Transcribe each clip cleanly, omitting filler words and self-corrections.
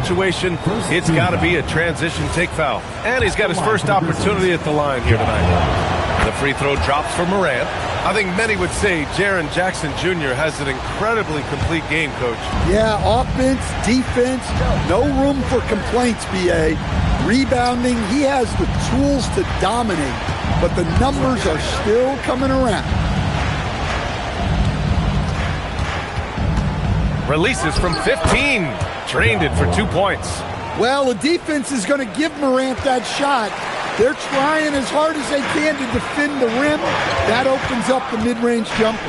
situation, it's got to be a transition take foul. And he's got his first opportunity at the line here tonight. The free throw drops for Morant. I think many would say Jaren Jackson Jr. has an incredibly complete game, Coach. Yeah, offense, defense, no room for complaints, B.A. Rebounding, he has the tools to dominate, but the numbers are still coming around. Releases from 15. Drained it for 2 points. Well, the defense is going to give Morant that shot. They're trying as hard as they can to defend the rim. That opens up the mid-range jumper.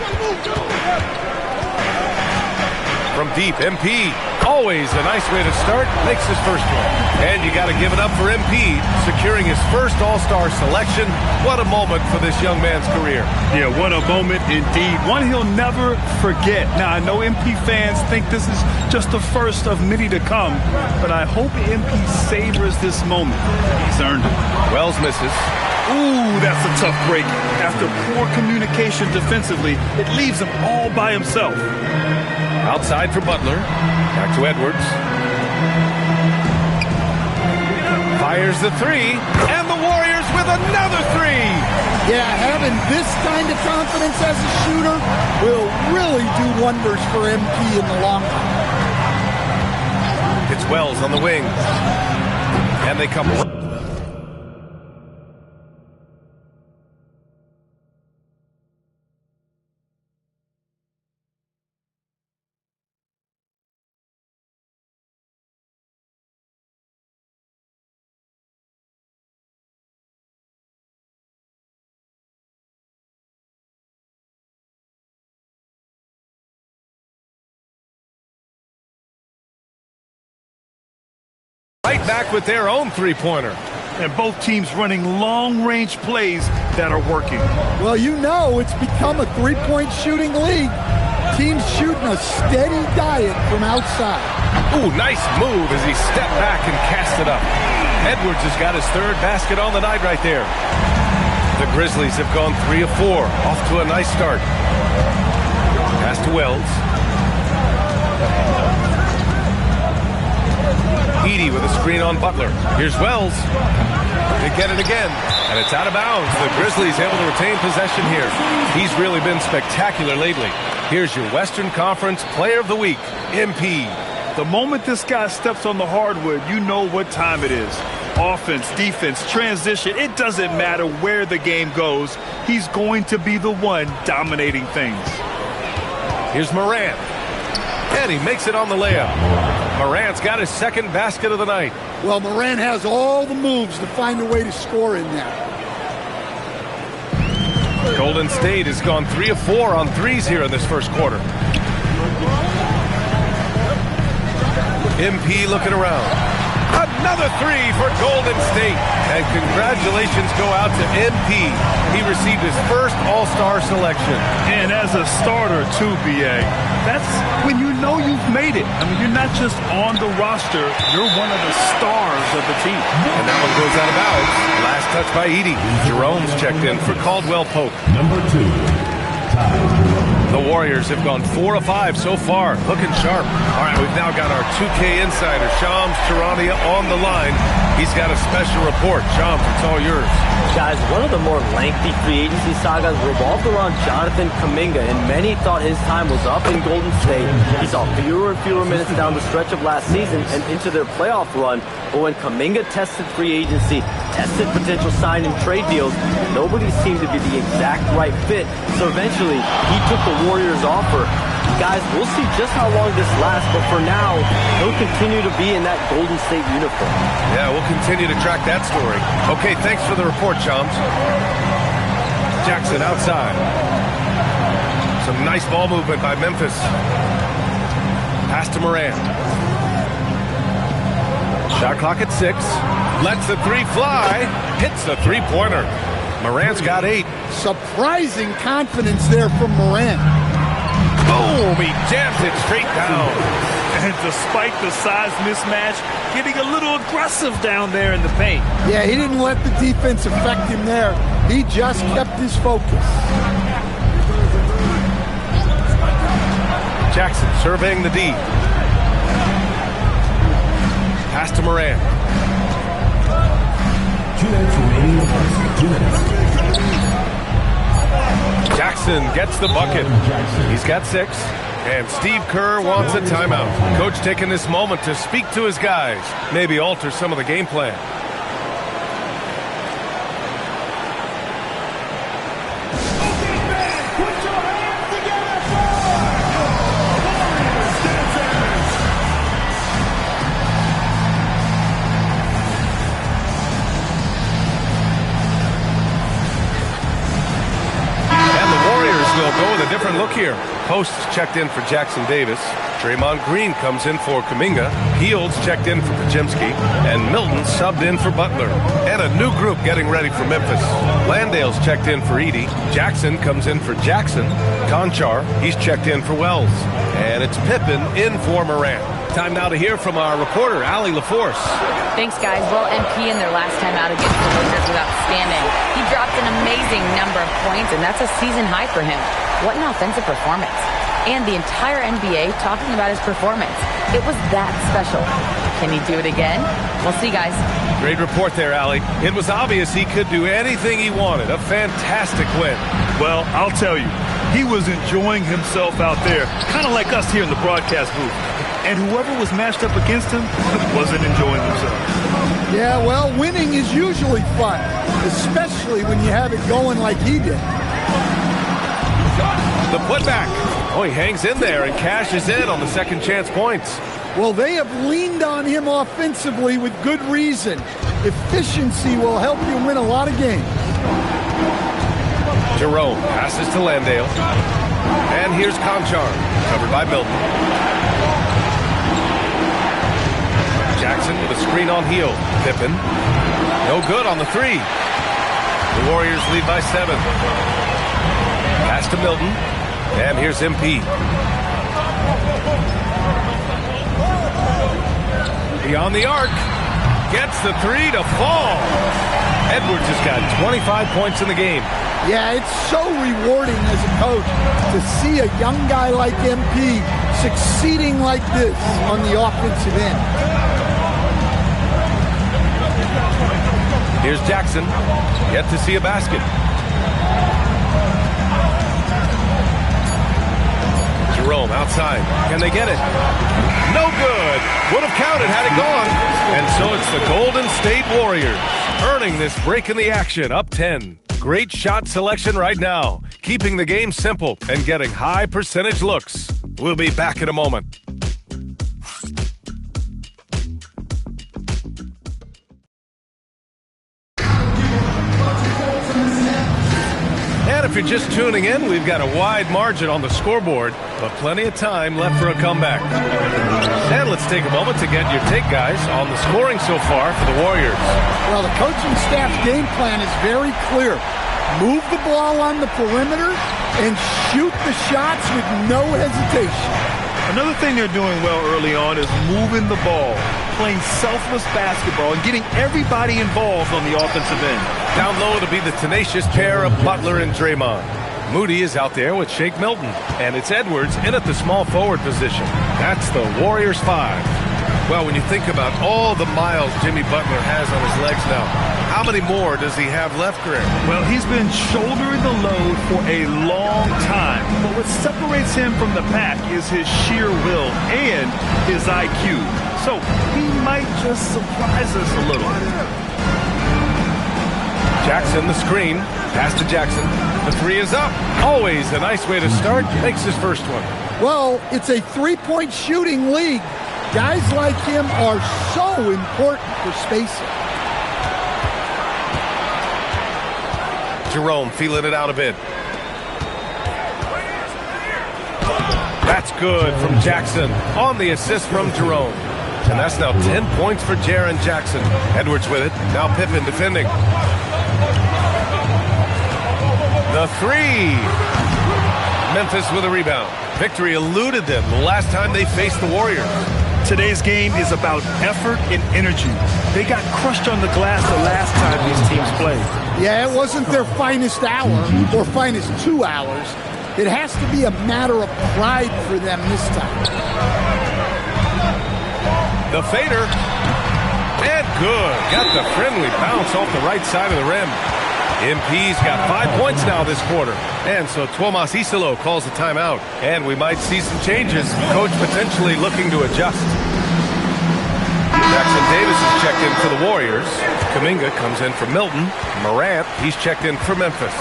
From deep, MP. Always a nice way to start. Makes his first one. And you got to give it up for MP, securing his first All-Star selection. What a moment for this young man's career. Yeah, what a moment indeed. One he'll never forget. Now, I know MP fans think this is just the first of many to come, but I hope MP savors this moment. He's earned it. Wells misses. Ooh, that's a tough break. After poor communication defensively, it leaves him all by himself. Outside for Butler. Back to Edwards. Fires the three. And the Warriors with another three. Yeah, having this kind of confidence as a shooter will really do wonders for MP in the long run. It's Wells on the wing. And they come... right back with their own three-pointer. And both teams running long-range plays that are working. Well, you know it's become a three-point shooting league. Teams shooting a steady diet from outside. Ooh, nice move as he stepped back and cast it up. Edwards has got his third basket on the night right there. The Grizzlies have gone 3 of 4. Off to a nice start. Pass to Wells. Edey with a screen on Butler. Here's Wells. They get it again. And it's out of bounds. The Grizzlies able to retain possession here. He's really been spectacular lately. Here's your Western Conference Player of the Week, MP. The moment this guy steps on the hardwood, you know what time it is. Offense, defense, transition, it doesn't matter where the game goes. He's going to be the one dominating things. Here's Morant. And he makes it on the layup. Morant's got his second basket of the night. Well, Morant has all the moves to find a way to score in there. Golden State has gone 3 of 4 on threes here in this first quarter. MP looking around. Another three for Golden State. And congratulations go out to MP. He received his first All-Star selection. And as a starter, too, B.A., that's when you know you've made it. I mean, you're not just on the roster. You're one of the stars of the team. And that one goes out of bounds. Last touch by Edey. Jerome's checked in for Caldwell Pope. Number 2, Ty. The Warriors have gone 4 of 5 so far. Looking sharp. All right, we've now got our 2K insider, Shams Charania, on the line. He's got a special report. Shams, it's all yours. Guys, one of the more lengthy free agency sagas revolved around Jonathan Kuminga, and many thought his time was up in Golden State. He saw fewer and fewer minutes down the stretch of last season and into their playoff run. But when Kuminga tested free agency, tested potential sign and trade deals, nobody seemed to be the exact right fit. So eventually, he took the Warriors' offer. Guys, we'll see just how long this lasts, but for now, he'll continue to be in that Golden State uniform. Yeah, we'll continue to track that story. Okay, thanks for the report, Shams. Jackson outside. Some nice ball movement by Memphis. Pass to Morant. Shot clock at 6. Lets the three fly. Hits the three-pointer. Morant's got 8. Surprising confidence there from Morant. Boom! He jams it straight down. And despite the size mismatch, getting a little aggressive down there in the paint. Yeah, he didn't let the defense affect him there. He just kept his focus. Jackson surveying the D. Pass to Morant. 2 minutes remaining. 2 minutes. Jackson gets the bucket. He's got 6. And Steve Kerr wants a timeout. Coach taking this moment to speak to his guys. Maybe alter some of the game plan. Different look here. Posts checked in for Jackson Davis. Draymond Green comes in for Kuminga. Fields checked in for Podziemski. And Milton subbed in for Butler. And a new group getting ready for Memphis. Landale's checked in for Edey. Jackson comes in for Jackson. Conchar, he's checked in for Wells. And it's Pippen in for Morant. Time now to hear from our reporter, Allie LaForce. Thanks, guys. Well, MP in their last time out against the Wizards was outstanding. He dropped an amazing number of points, and that's a season high for him. What an offensive performance. And the entire NBA talking about his performance. It was that special. Can he do it again? We'll see, guys. Great report there, Allie. It was obvious he could do anything he wanted. A fantastic win. Well, I'll tell you, he was enjoying himself out there, kind of like us here in the broadcast booth. And whoever was matched up against him wasn't enjoying themselves. Yeah, well, winning is usually fun, especially when you have it going like he did. The putback. Oh, he hangs in there and cashes in on the second chance points. Well, they have leaned on him offensively with good reason. Efficiency will help you win a lot of games. Jerome passes to Landale. And here's Conchar, covered by Milton. Jackson with a screen on heel. Pippen. No good on the 3. The Warriors lead by 7. Pass to Milton. And here's MP. Beyond the arc. Gets the 3 to fall. Edwards has got 25 points in the game. Yeah, it's so rewarding as a coach to see a young guy like MP succeeding like this on the offensive end. Here's Jackson. Yet to see a basket. Jerome outside. Can they get it? No good. Would have counted had it gone. And so it's the Golden State Warriors earning this break in the action, up 10. Great shot selection right now, keeping the game simple and getting high percentage looks. We'll be back in a moment. And if you're just tuning in, we've got a wide margin on the scoreboard, but plenty of time left for a comeback. And let's take a moment to get your take, guys, on the scoring so far for the Warriors. Well, the coaching staff's game plan is very clear. Move the ball on the perimeter and shoot the shots with no hesitation. Another thing they're doing well early on is moving the ball, playing selfless basketball, and getting everybody involved on the offensive end. Down low to be the tenacious pair of Butler and Draymond. Moody is out there with Shake Milton, and it's Edwards in at the small forward position. That's the Warriors 5. Well, when you think about all the miles Jimmy Butler has on his legs now, how many more does he have left, Greg? Well, he's been shouldering the load for a long time. But what separates him from the pack is his sheer will and his IQ. So he might just surprise us a little. Jackson, the screen. Pass to Jackson. The 3 is up. Always a nice way to start. Makes his first one. Well, it's a three-point shooting league. Guys like him are so important for spacing. Jerome feeling it out a bit. That's good from Jackson on the assist from Jerome. And that's now 10 points for Jaren Jackson. Edwards with it. Now Pippen defending. The 3. Memphis with a rebound. Victory eluded them the last time they faced the Warriors. Today's game is about effort and energy. They got crushed on the glass the last time these teams played. Yeah, it wasn't their finest hour or finest 2 hours. It has to be a matter of pride for them this time. The fader. And good. Got the friendly bounce off the right side of the rim. MP's got 5 points now this quarter. And so Tuomas Isalo calls the timeout. And we might see some changes. Coach potentially looking to adjust. Jackson Davis is checked in for the Warriors. Kuminga comes in for Milton. Morant, he's checked in for Memphis.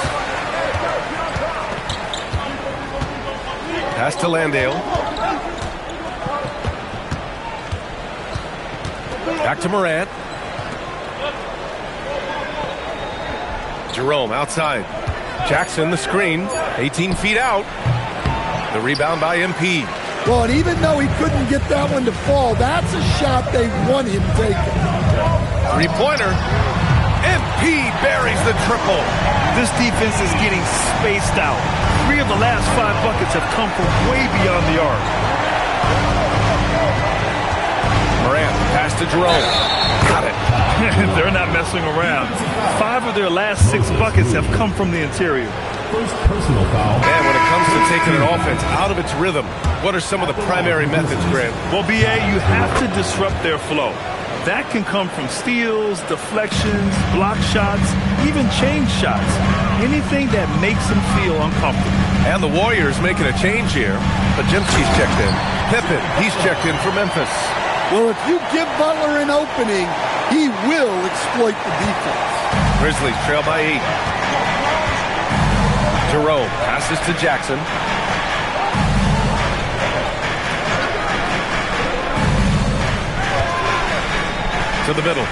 Pass to Landale. Back to Morant. Jerome outside. Jackson the screen. 18 feet out. The rebound by MP. Well, and even though he couldn't get that one to fall, that's a shot they want him taking. Three-pointer. MP buries the triple. This defense is getting spaced out. 3 of the last 5 buckets have come from way beyond the arc. Morant, pass to Jerome. Got it. They're not messing around. 5 of their last 6 buckets have come from the interior. First personal foul. And when it comes to taking an offense out of its rhythm, what are some of the primary methods, Grant? Well, BA, you have to disrupt their flow. That can come from steals, deflections, block shots, even change shots. Anything that makes them feel uncomfortable. And the Warriors making a change here. Podziemski's checked in. Pippen, he's checked in for Memphis. Well, if you give Butler an opening, he will exploit the defense. Grizzlies trail by 8. Jerome passes to Jackson. To the middle.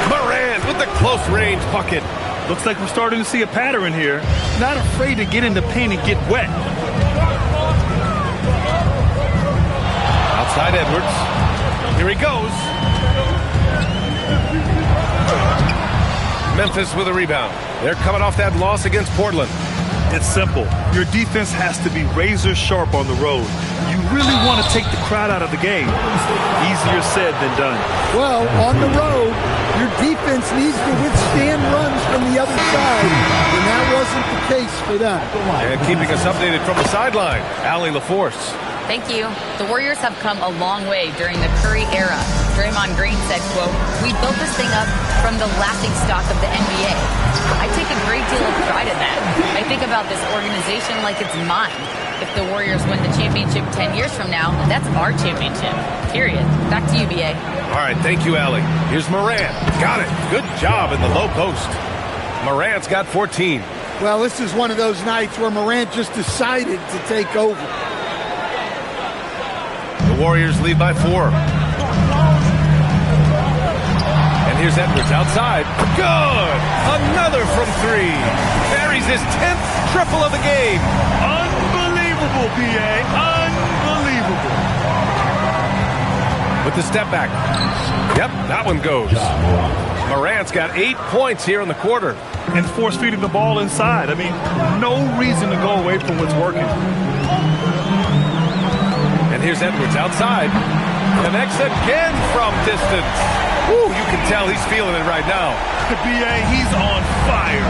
Morant with the close range bucket. Looks like we're starting to see a pattern here. Not afraid to get in the paint and get wet. Outside Edwards. Here he goes. Memphis with a rebound. They're coming off that loss against Portland. It's simple. Your defense has to be razor sharp on the road. You really want to take the crowd out of the game. Easier said than done. Well, on the road, your defense needs to withstand runs from the other side, and that wasn't the case for them. And keeping us updated from the sideline, Allie LaForce. Thank you. The Warriors have come a long way during the Curry era. Draymond Green said, quote, "We built this thing up from the laughing stock of the NBA. I take a great deal of pride in that. I think about this organization like it's mine. If the Warriors win the championship 10 years from now, that's our championship. Period." Back to you, BA. All right, thank you, Allie. Here's Morant. Got it. Good job in the low post. Morant's got 14. Well, this is one of those nights where Morant just decided to take over. The Warriors lead by 4. And here's Edwards outside. Good! Another from 3. Buries his 10th triple of the game. Unbelievable, PA. Unbelievable. With the step back. Yep, that one goes. Morant's got 8 points here in the quarter. And force feeding the ball inside. I mean, no reason to go away from what's working. And here's Edwards outside. Connects again from distance. Woo, you can tell he's feeling it right now. The BA, he's on fire.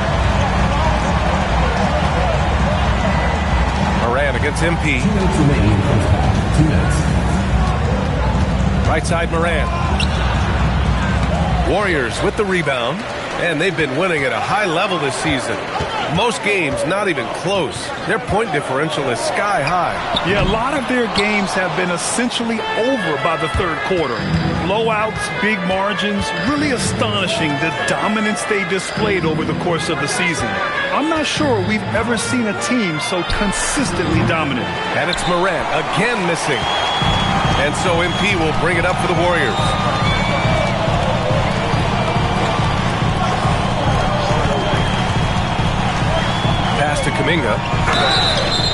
Morant against MP. 2 minutes remaining in the first half. 2 minutes. Right side Morant. Warriors with the rebound. And they've been winning at a high level this season. Most games not even close. Their point differential is sky high. Yeah, a lot of their games have been essentially over by the third quarter. Blowouts, big margins, really astonishing the dominance they displayed over the course of the season. I'm not sure we've ever seen a team so consistently dominant. And it's Morant again missing. And so MP will bring it up for the Warriors. Pass to Kuminga.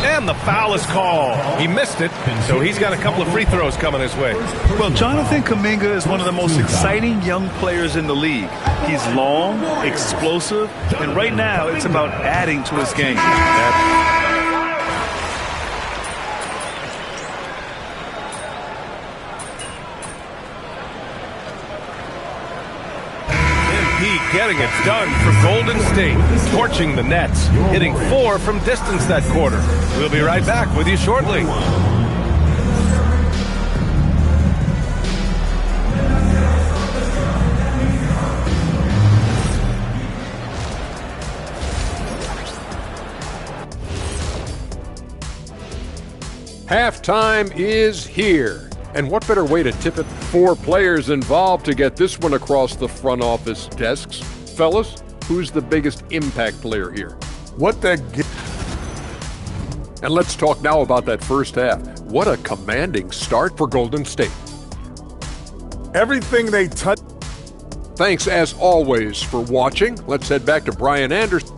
And the foul is called. He missed it, so he's got a couple of free throws coming his way. Well, Jonathan Kuminga is one of the most exciting young players in the league. He's long, explosive, and right now it's about adding to his game. Getting it done for Golden State, torching the Nets, hitting 4 from distance that quarter. We'll be right back with you shortly. Halftime is here. And what better way to tip it? 4 players involved to get this one across the front office desks. Fellas, who's the biggest impact player here? And let's talk now about that first half. What a commanding start for Golden State. Everything they touch. Thanks as always for watching. Let's head back to Brian Anderson.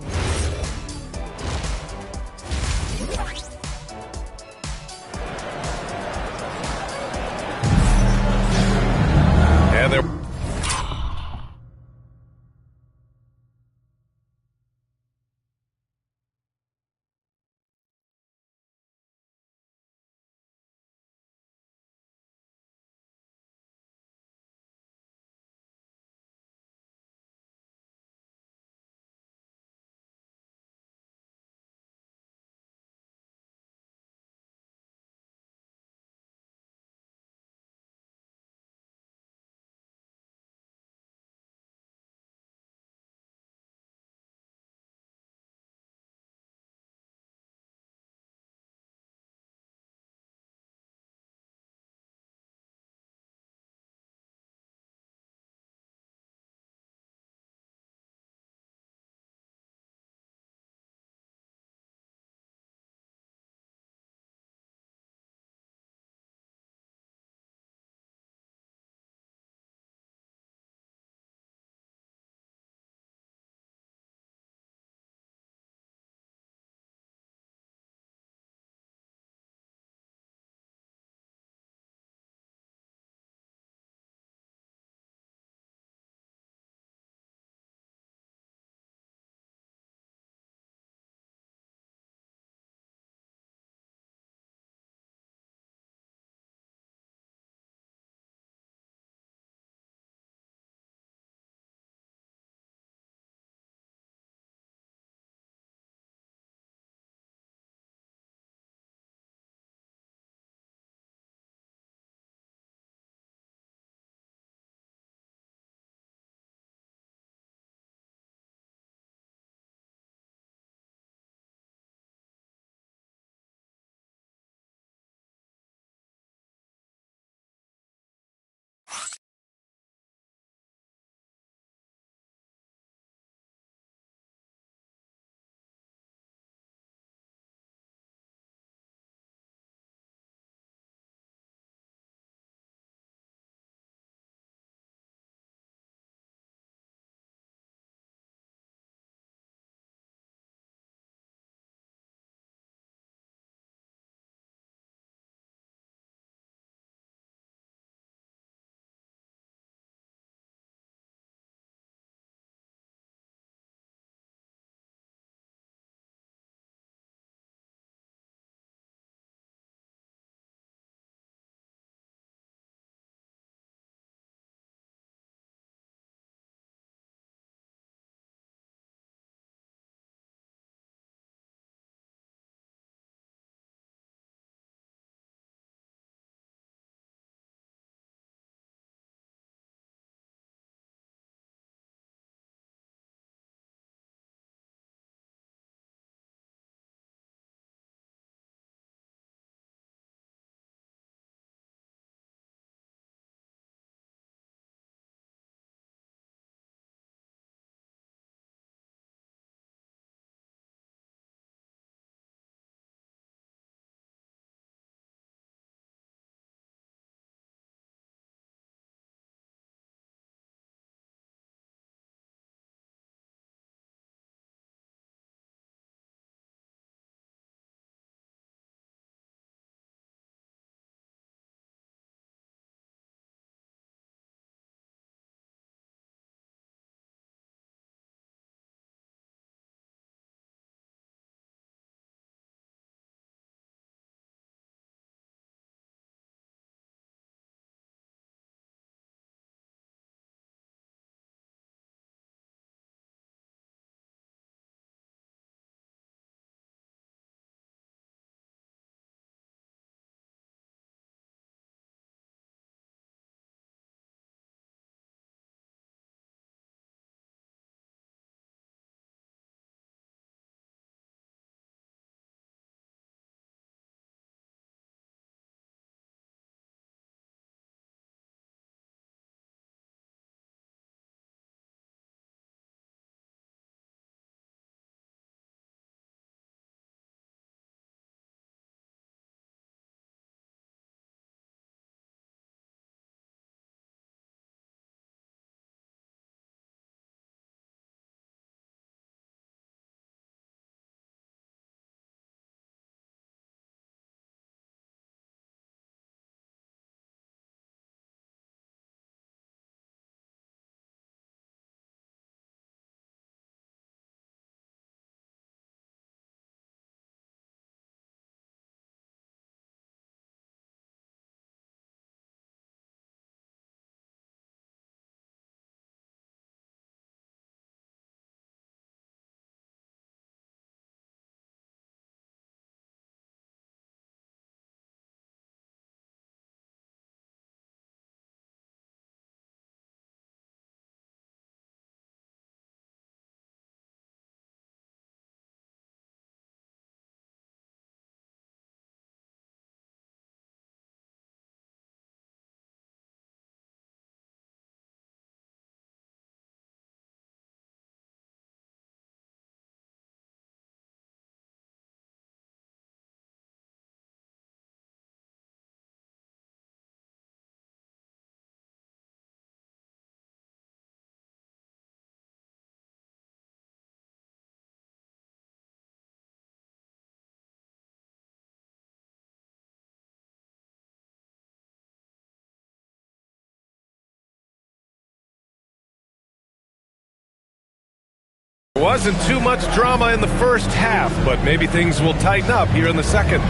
Wasn't too much drama in the first half, but maybe things will tighten up here in the second.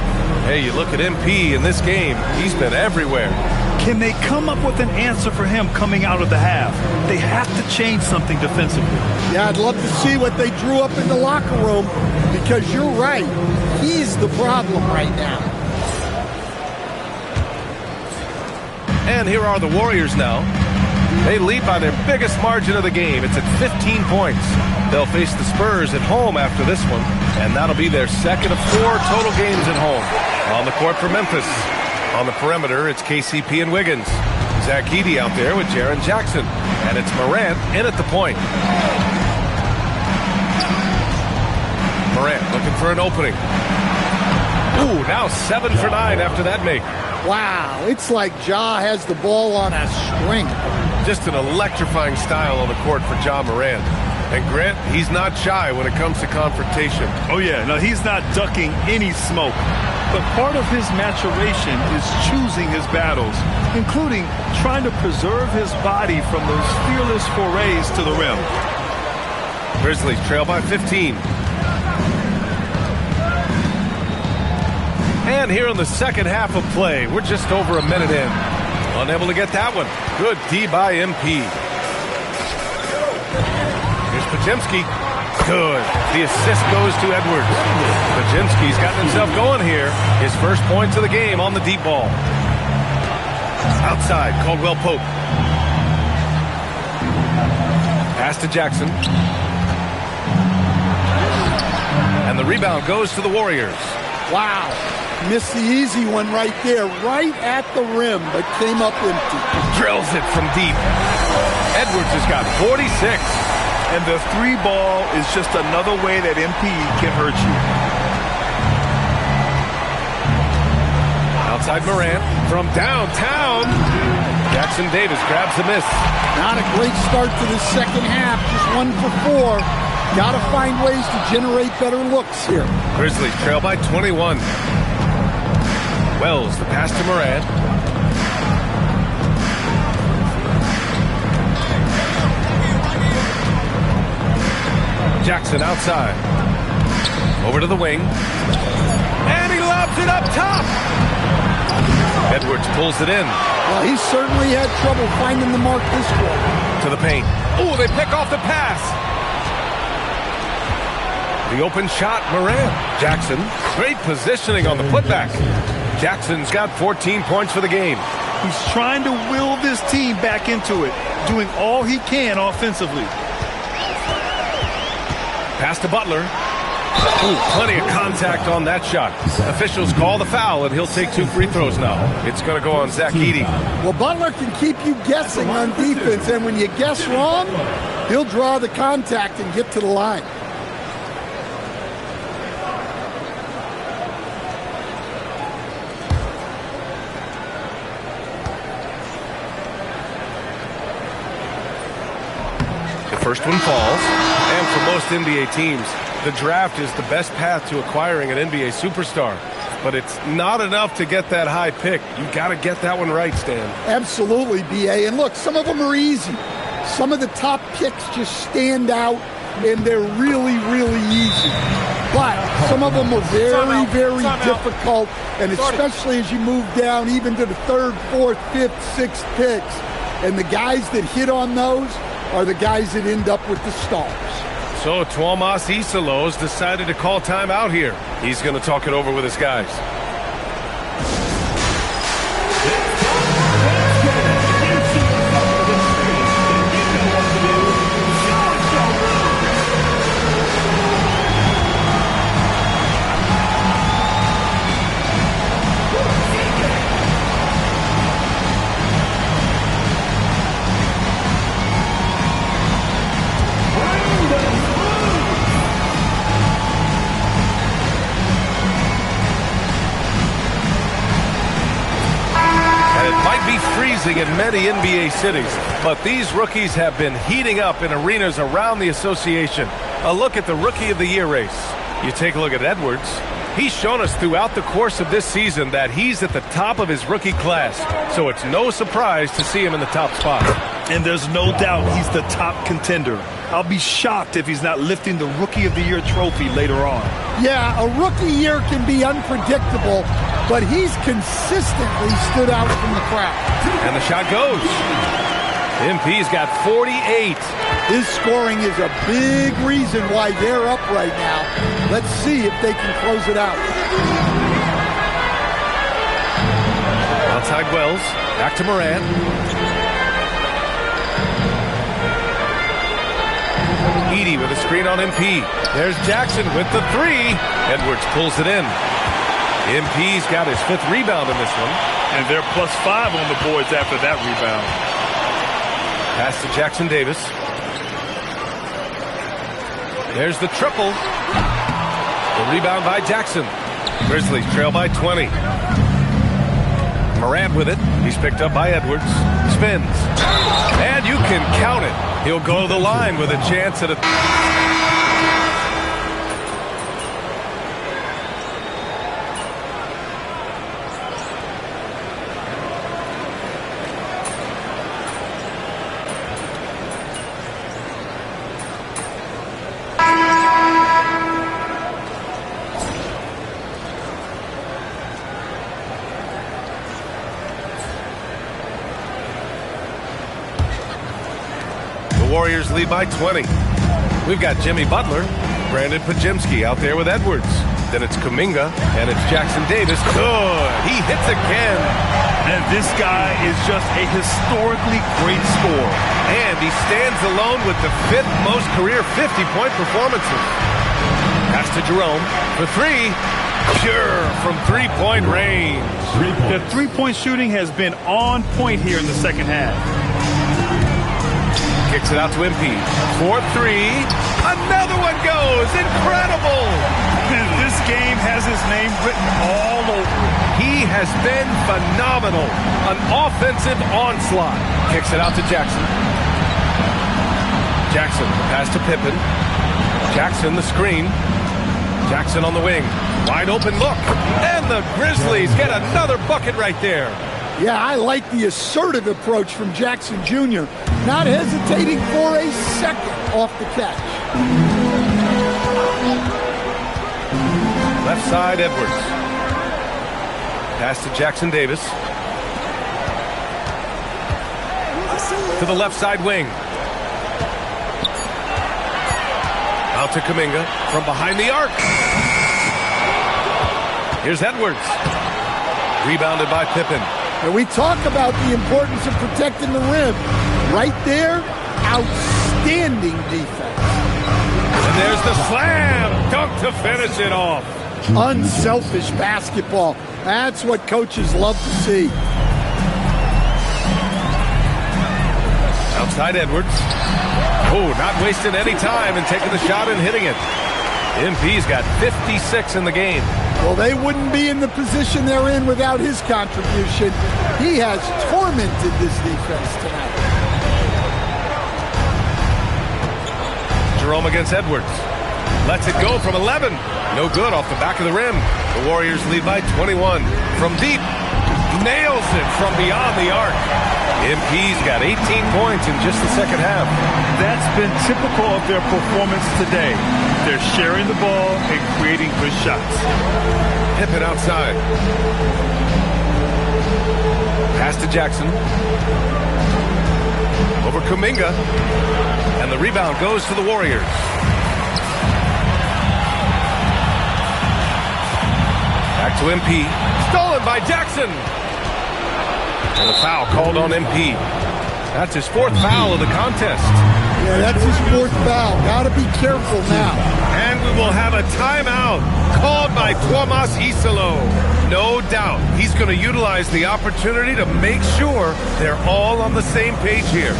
Hey, you look at MP in this game, he's been everywhere. Can they come up with an answer for him coming out of the half? They have to change something defensively. Yeah, I'd love to see what they drew up in the locker room, because you're right. He's the problem right now. And here are the Warriors now. They lead by their biggest margin of the game. It's at 15 points. They'll face the Spurs at home after this one, and that'll be their second of 4 total games at home. On the court for Memphis. On the perimeter, it's KCP and Wiggins. Zach Edey out there with Jaren Jackson. And it's Morant in at the point. Morant looking for an opening. Ooh, now 7 for 9 after that make. Wow, it's like Ja has the ball on a string. Just an electrifying style on the court for Ja Morant. And Grant, he's not shy when it comes to confrontation. Oh yeah, no, he's not ducking any smoke. But part of his maturation is choosing his battles, including trying to preserve his body from those fearless forays to the rim. Grizzlies trail by 15. And here in the second half of play, we're just over a minute in. Unable to get that one. Good D by MP. Here's Podziemski. Good. The assist goes to Edwards. Podziemski's gotten himself going here. His first points of the game on the deep ball. Outside, Caldwell Pope. Pass to Jackson. And the rebound goes to the Warriors. Wow. Missed the easy one right there, right at the rim, but came up empty. Drills it from deep. Edwards has got 46. And the 3 ball is just another way that MP can hurt you. Outside Morant from downtown. Jackson Davis grabs the miss. Not a great start to the second half, just 1 for 4. Got to find ways to generate better looks here. Grizzlies trail by 21. Wells, the pass to Morant. Jackson outside. Over to the wing. And he lobs it up top. Edwards pulls it in. Well, he certainly had trouble finding the mark this quarter. To the paint. Oh, they pick off the pass. The open shot, Morant. Jackson, great positioning on the putback. Jackson's got 14 points for the game. He's trying to will this team back into it, doing all he can offensively. Pass to Butler. Ooh, plenty of contact on that shot. Officials call the foul, and he'll take 2 free throws now. It's going to go on Zach Edey. Well, Butler can keep you guessing on defense, and when you guess wrong, he'll draw the contact and get to the line. The first one falls. And for most NBA teams, the draft is the best path to acquiring an NBA superstar. But it's not enough to get that high pick. You got to get that one right, Stan. Absolutely, B.A. And look, some of them are easy. Some of the top picks just stand out, and they're really, really easy. But some of them are very, very difficult, and especially as you move down even to the 3rd, 4th, 5th, 6th picks. And the guys that hit on those are the guys that end up with the stars. So Tuomas Isalos decided to call timeout here. He's going to talk it over with his guys. In many NBA cities, but these rookies have been heating up in arenas around the association. A look at the Rookie of the Year race. You take a look at Edwards. He's shown us throughout the course of this season that he's at the top of his rookie class, so it's no surprise to see him in the top spot. And there's no doubt he's the top contender. I'll be shocked if he's not lifting the Rookie of the Year trophy later on. Yeah, a rookie year can be unpredictable, but he's consistently stood out from the crowd. And the shot goes. MP's got 48. His scoring is a big reason why they're up right now. Let's see if they can close it out. Outside Wells, back to Morant. Edey with a screen on MP. There's Jackson with the three. Edwards pulls it in. MP's got his 5th rebound in this one. And they're +5 on the boards after that rebound. Pass to Jackson Davis. There's the triple. The rebound by Jackson. Grizzlies trail by 20. Morant with it. He's picked up by Edwards. Spins. And you can count it. He'll go to the line with a chance at a... Warriors lead by 20. We've got Jimmy Butler, Brandon Podziemski out there with Edwards. Then it's Kuminga, and it's Jackson Davis. Good. He hits again. And this guy is just a historically great scorer. And he stands alone with the 5th most career 50-point performances. Pass to Jerome for three. Sure, from three-point range. The three-point shooting has been on point here in the second half. Kicks it out to MP. 4-3. Another one goes. Incredible. And this game has his name written all over it. He has been phenomenal. An offensive onslaught. Kicks it out to Jackson. Jackson, pass to Pippen. Jackson, the screen. Jackson on the wing. Wide open look. And the Grizzlies get another bucket right there. Yeah, I like the assertive approach from Jackson Jr., not hesitating for a second off the catch. Left side, Edwards. Pass to Jackson Davis. To the left side wing. Out to Kuminga from behind the arc. Here's Edwards. Rebounded by Pippen. And we talk about the importance of protecting the rim. Right there, outstanding defense. And there's the slam. Dunk to finish it off. Unselfish basketball. That's what coaches love to see. Outside Edwards. Oh, not wasting any time and taking the shot and hitting it. MP's got 56 in the game. Well, they wouldn't be in the position they're in without his contribution. He has tormented this defense tonight. Jerome against Edwards. Lets it go from 11. No good off the back of the rim. The Warriors lead by 21. From deep. Nails it from beyond the arc. MP's got 18 points in just the second half. That's been typical of their performance today. They're sharing the ball and creating good shots. Pippen outside. Pass to Jackson. Over Kuminga. And the rebound goes to the Warriors. Back to MP. Stolen by Jackson. And the foul called on MP. That's his 4th foul of the contest. Yeah, that's his 4th foul. Gotta be careful now. And we will have a timeout called by Tomas Isalo. No doubt he's going to utilize the opportunity to make sure they're all on the same page here.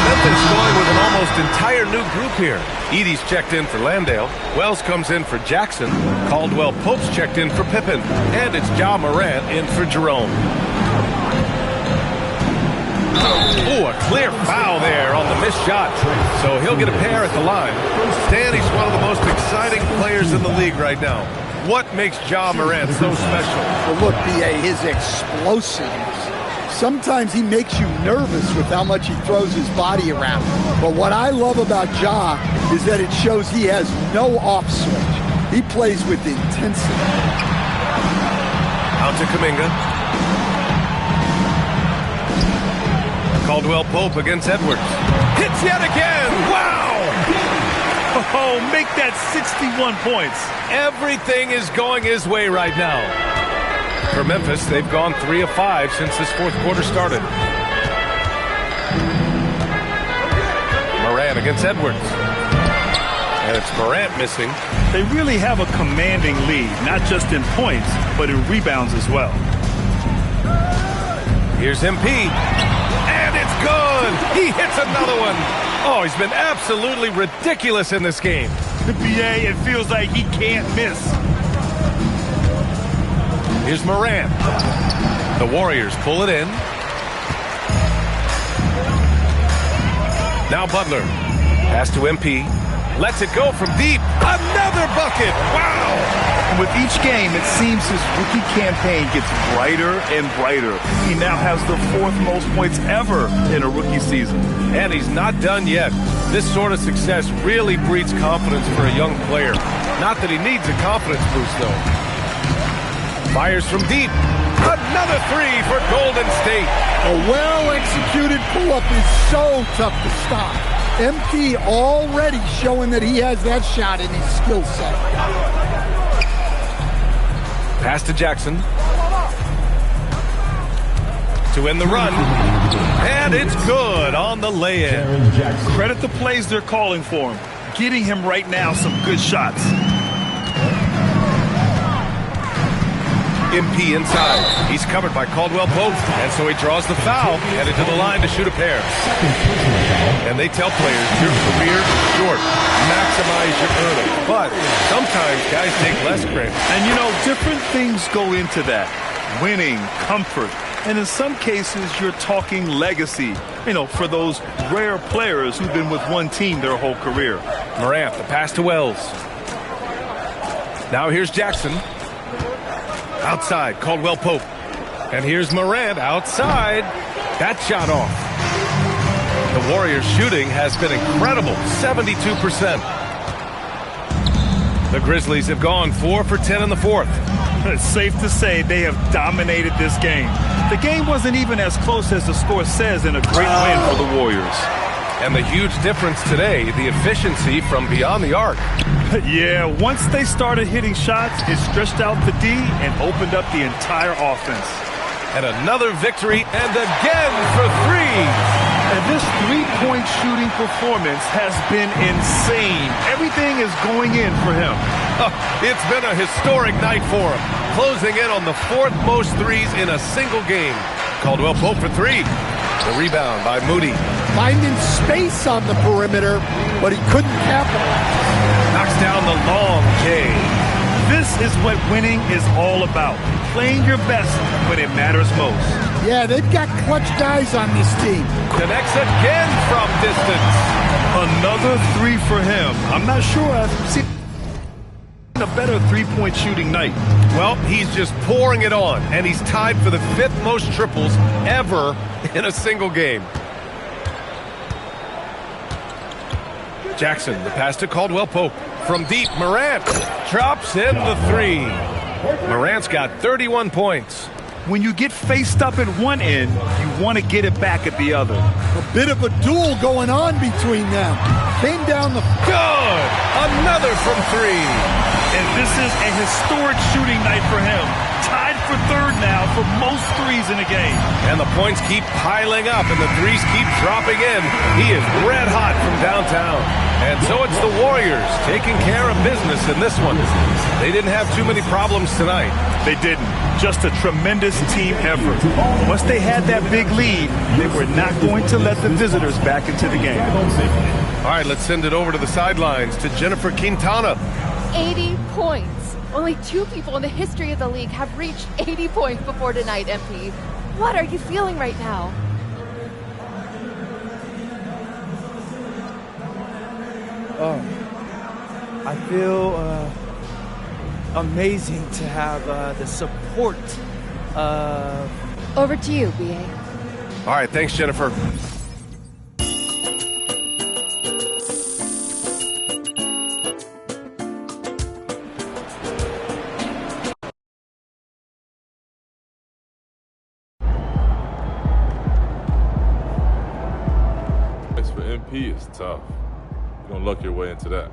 Memphis going with an almost entire new group here. Edey's checked in for Landale. Wells comes in for Jackson. Caldwell Pope's checked in for Pippen. And it's Ja Morant in for Jerome. Oh, a clear foul there on the missed shot. So he'll get a pair at the line. Stan, he's one of the most exciting players in the league right now. What makes Ja Morant so special? Well, look, B.A., his explosiveness. Sometimes he makes you nervous with how much he throws his body around. But what I love about Ja is that it shows he has no off switch. He plays with intensity. Out to Kuminga. Caldwell Pope against Edwards. Hits yet again. Wow! Oh, make that 61 points. Everything is going his way right now. For Memphis, they've gone 3 of 5 since this fourth quarter started. Morant against Edwards. And it's Morant missing. They really have a commanding lead, not just in points, but in rebounds as well. Here's MP. And it's good! He hits another one. Oh, he's been absolutely ridiculous in this game. The BA, it feels like he can't miss. Here's Morant. The Warriors pull it in. Now Butler. Pass to MP. Lets it go from deep. Another bucket. Wow. And with each game, it seems his rookie campaign gets brighter and brighter. He now has the 4th most points ever in a rookie season. And he's not done yet. This sort of success really breeds confidence for a young player. Not that he needs a confidence boost, though. Fires from deep. Another 3 for Golden State. A well-executed pull-up is so tough to stop. MP already showing that he has that shot in his skill set. Pass to Jackson. To end the run. And it's good on the lay-in. Credit the plays they're calling for him. Getting him right now some good shots. MP inside. He's covered by Caldwell Pope, and so he draws the foul, headed to the line to shoot a pair. And they tell players, your career's short. Maximize your earnings. But sometimes guys take less credit. And you know, different things go into that. Winning, comfort, and in some cases, you're talking legacy. You know, for those rare players who've been with one team their whole career. Morant, the pass to Wells. Now here's Jackson. Outside, Caldwell Pope. And here's Morant outside. That shot off. The Warriors' shooting has been incredible, 72%. The Grizzlies have gone 4 for 10 in the fourth. It's safe to say they have dominated this game. The game wasn't even as close as the score says in a great win for the Warriors. And the huge difference today, the efficiency from beyond the arc. Yeah, once they started hitting shots, it stretched out the D and opened up the entire offense. And another victory, and again for 3. And this three-point shooting performance has been insane. Everything is going in for him. It's been a historic night for him, closing in on the 4th most threes in a single game. Caldwell Pope for 3. The rebound by Moody. Finding space on the perimeter, but he couldn't capitalize. Knocks down the long J. This is what winning is all about. Playing your best when it matters most. Yeah, they've got clutch guys on this team. Connects again from distance. Another 3 for him. I'm not sure I've seen a better three-point shooting night. Well, he's just pouring it on, and he's tied for the 5th most triples ever in a single game. Jackson, the pass to Caldwell Pope. From deep, Morant drops in the 3. Morant's got 31 points. When you get faced up at one end, you want to get it back at the other. A bit of a duel going on between them. Came down the... Good! Another from 3. And this is a historic shooting night for him. Tied for 3rd now for most threes in a game. And the points keep piling up and the threes keep dropping in. He is red hot from downtown. And so it's the Warriors taking care of business in this one. They didn't have too many problems tonight. They didn't. Just a tremendous team effort. Once they had that big lead, they were not going to let the visitors back into the game. All right, let's send it over to the sidelines to Jennifer Quintana. 80 points. Only 2 people in the history of the league have reached 80 points before tonight, MP. What are you feeling right now? I feel amazing to have the support of... Over to you, BA. All right, thanks, Jennifer. For MP is tough. You're gonna luck your way into that.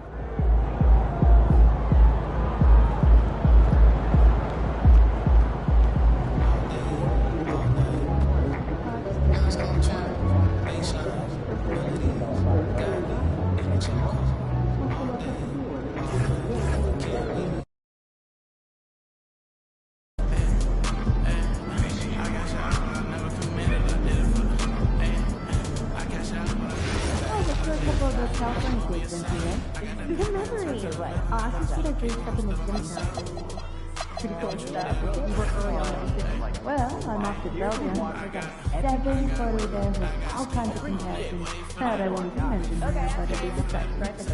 Pretty cool stuff. You work early on everything. Well, I'm off to Belgium. I got 7 photo there with all kinds of comparisons. That I won't even mention, but it'll be the best practice.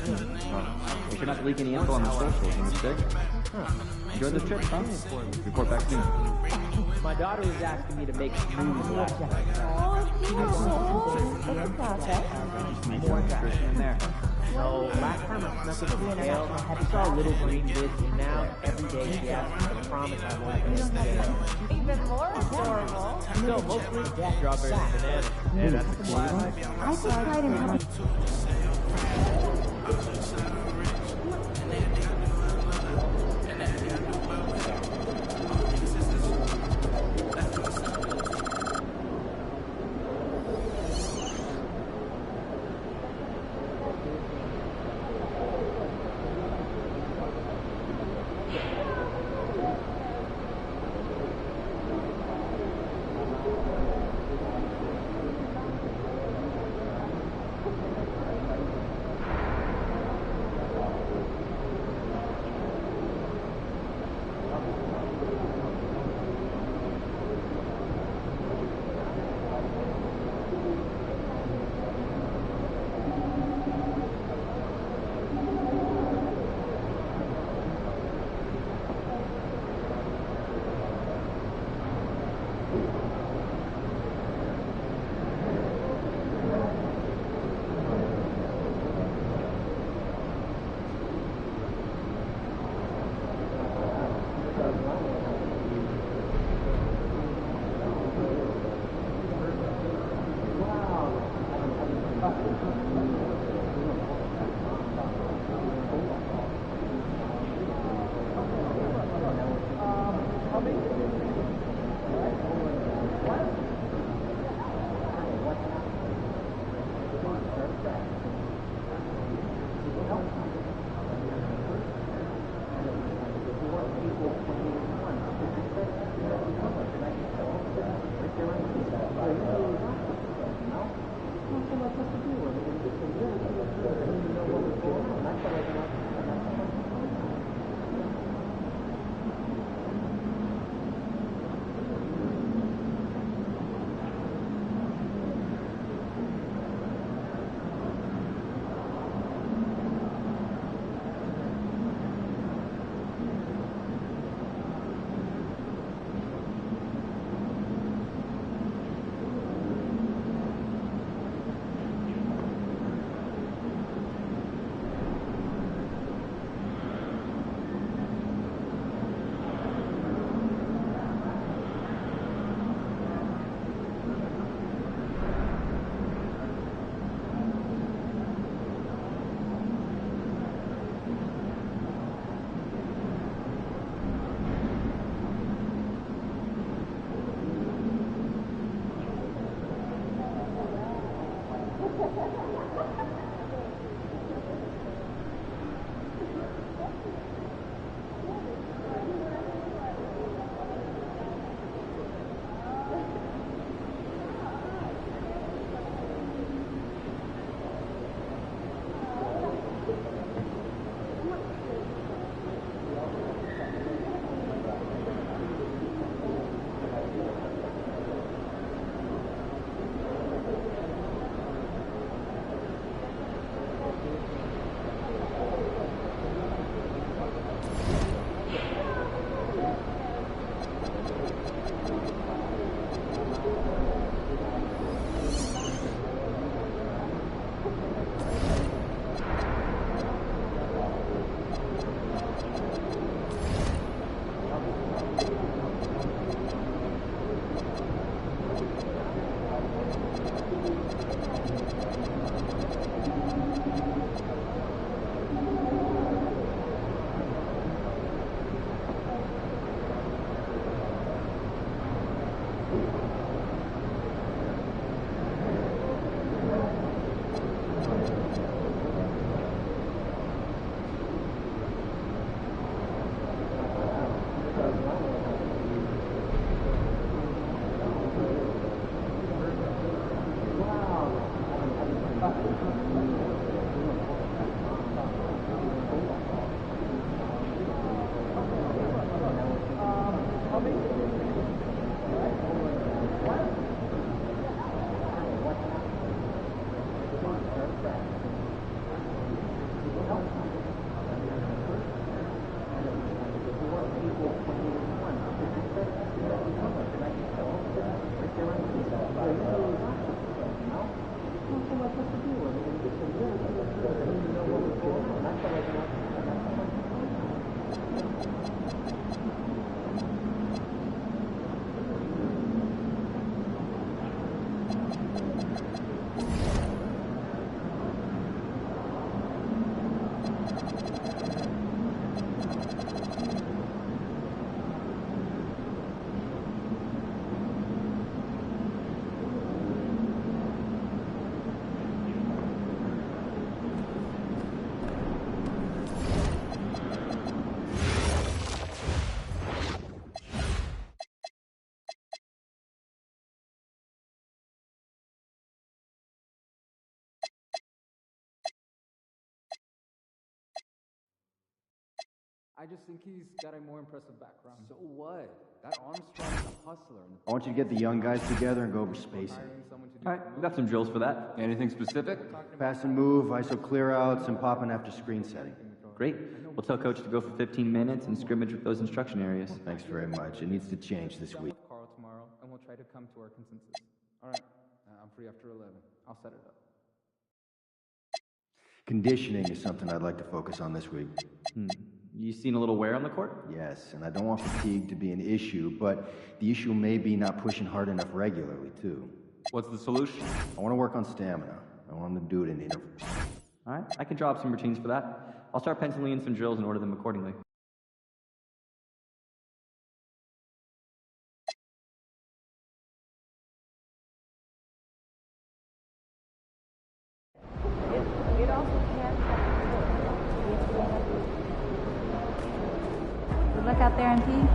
If you're not leaking any info on the socials, you mistake. Enjoy the trip, huh? Report back soon. My daughter was asking me to make movies last night. It's a process. More traction in there. So last time I snuck in a tail, I saw little green bits, and now every day she asks me to promise I won't miss a day. Even more adorable. So mostly strawberries and bananas. Yeah, that's a classic. I just tried and have I just think he's got a more impressive background. So what? That Armstrong is a hustler. I want you to get the young guys together and go over spacing. All right, we got some drills for that. Anything specific? Pass and move, ISO clear outs, and popping after screen setting. Great. We'll tell Coach to go for 15 minutes and scrimmage with those instruction areas. Thanks very much. It needs to change this week. Carl tomorrow, and we'll try to come to our consensus. All right. I'm free after 11. I'll set it up. Conditioning is something I'd like to focus on this week. You seen a little wear on the court? Yes, and I don't want fatigue to be an issue, but the issue may be not pushing hard enough regularly, too. What's the solution? I want to work on stamina. I want them to do it in intervals. All right, I can draw up some routines for that. I'll start penciling in some drills and order them accordingly. It also can. Good luck out there, MP.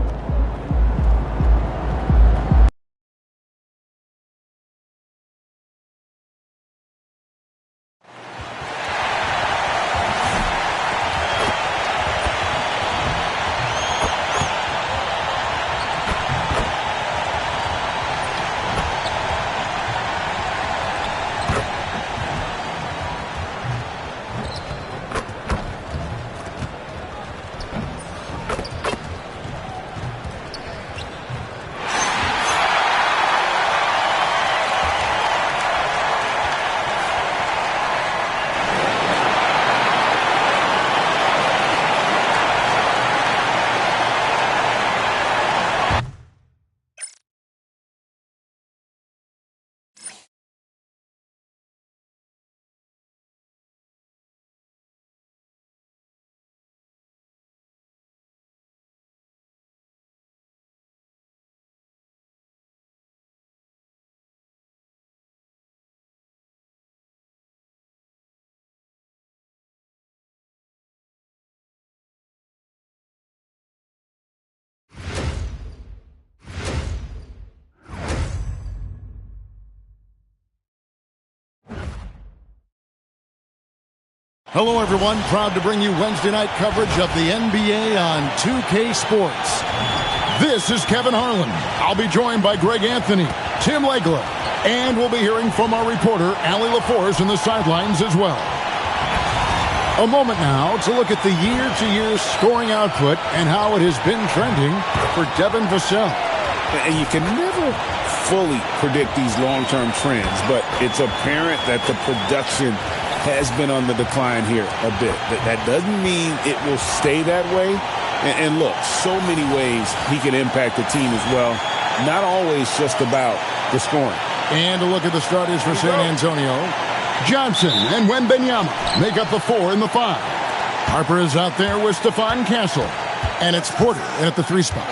Hello, everyone. Proud to bring you Wednesday night coverage of the NBA on 2K Sports. This is Kevin Harlan. I'll be joined by Greg Anthony, Tim Legler, and we'll be hearing from our reporter, Allie LaForce, in the sidelines as well. A moment now to look at the year-to-year scoring output and how it has been trending for Devin Vassell. And you can never fully predict these long-term trends, but it's apparent that the production has been on the decline here a bit. That doesn't mean it will stay that way. And look, so many ways he can impact the team as well. Not always just about the scoring. And a look at the starters for San Antonio. Johnson and Wembanyama make up the 4 and the 5. Harper is out there with Stephon Castle. And it's Porter at the 3 spot.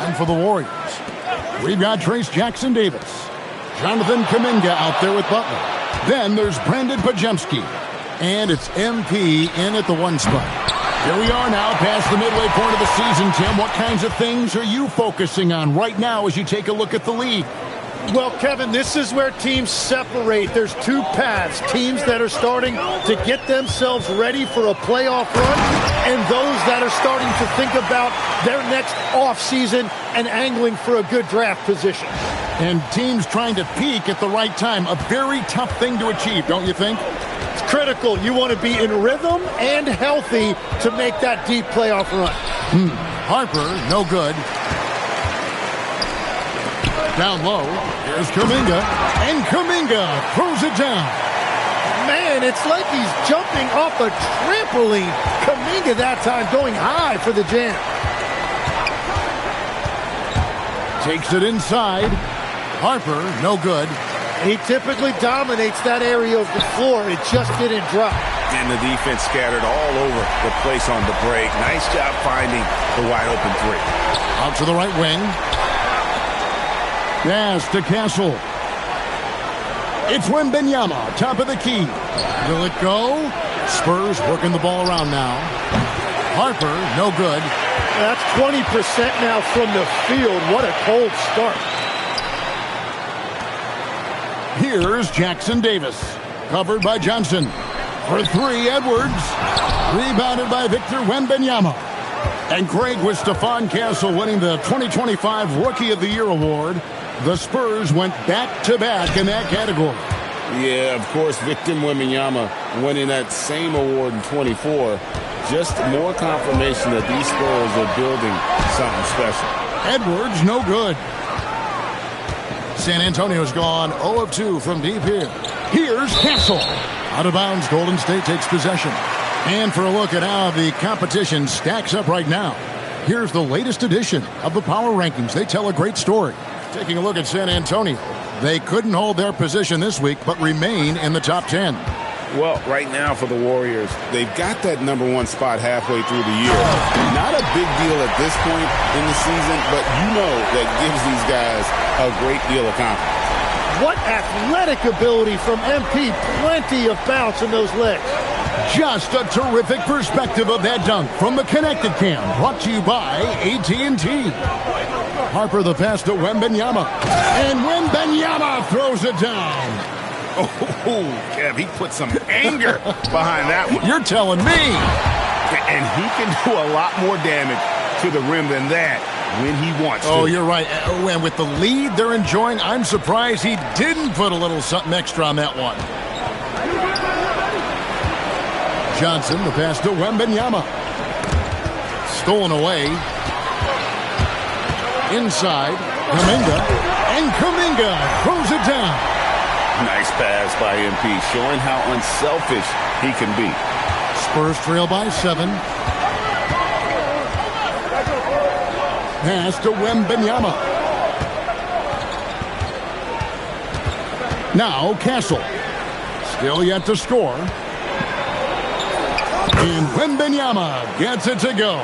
And for the Warriors, we've got Trace Jackson Davis. Jonathan Kuminga out there with Butler. Then there's Brandon Pajemski. And it's MP in at the 1 spot. Here we are now past the midway point of the season, Tim. What kinds of things are you focusing on right now as you take a look at the league? Well, Kevin, this is where teams separate. There's 2 paths. Teams that are starting to get themselves ready for a playoff run, and those that are starting to think about their next offseason and angling for a good draft position. And teams trying to peak at the right time. A very tough thing to achieve, don't you think? It's critical. You want to be in rhythm and healthy to make that deep playoff run. Harper, no good. Down low, here's Kuminga, and Kuminga throws it down. Man, it's like he's jumping off a trampoline. Kuminga that time going high for the jam. Takes it inside. Harper, no good. He typically dominates that area of the floor. It just didn't drop. And the defense scattered all over the place on the break. Nice job finding the wide open 3. Out to the right wing. Yes, to Castle. It's Wembanyama, top of the key. Will it go? Spurs working the ball around now. Harper, no good. That's 20% now from the field. What a cold start. Here's Jackson Davis. Covered by Johnson. For 3, Edwards. Rebounded by Victor Wembanyama. And Greg, with Stephon Castle winning the 2025 Rookie of the Year award, the Spurs went back-to-back in that category. Yeah, of course, Victor Wembanyama winning that same award in 24. Just more confirmation that these Spurs are building something special. Edwards, no good. San Antonio's gone 0 of 2 from deep here. Here's Castle. Out of bounds, Golden State takes possession. And for a look at how the competition stacks up right now, here's the latest edition of the Power Rankings. They tell a great story. Taking a look at San Antonio. They couldn't hold their position this week, but remain in the top 10. Well, right now for the Warriors, they've got that number 1 spot halfway through the year. Not a big deal at this point in the season, but you know that gives these guys a great deal of confidence. What athletic ability from MP. Plenty of bounce in those legs. Just a terrific perspective of that dunk from the Connected Cam, brought to you by AT&T. Harper the pass to Wembanyama. And Wembanyama throws it down. Oh, Kev, he put some anger behind that one. You're telling me. And he can do a lot more damage to the rim than that when he wants to. Oh, you're right. And with the lead they're enjoying, I'm surprised he didn't put a little something extra on that one. Johnson, the pass to Wembanyama. Stolen away. Inside, Kuminga. And Kuminga throws it down. Nice pass by MP, showing how unselfish he can be. Spurs trail by 7. Pass to Wembanyama. Now Castle. Still yet to score. And Wembanyama gets it to go.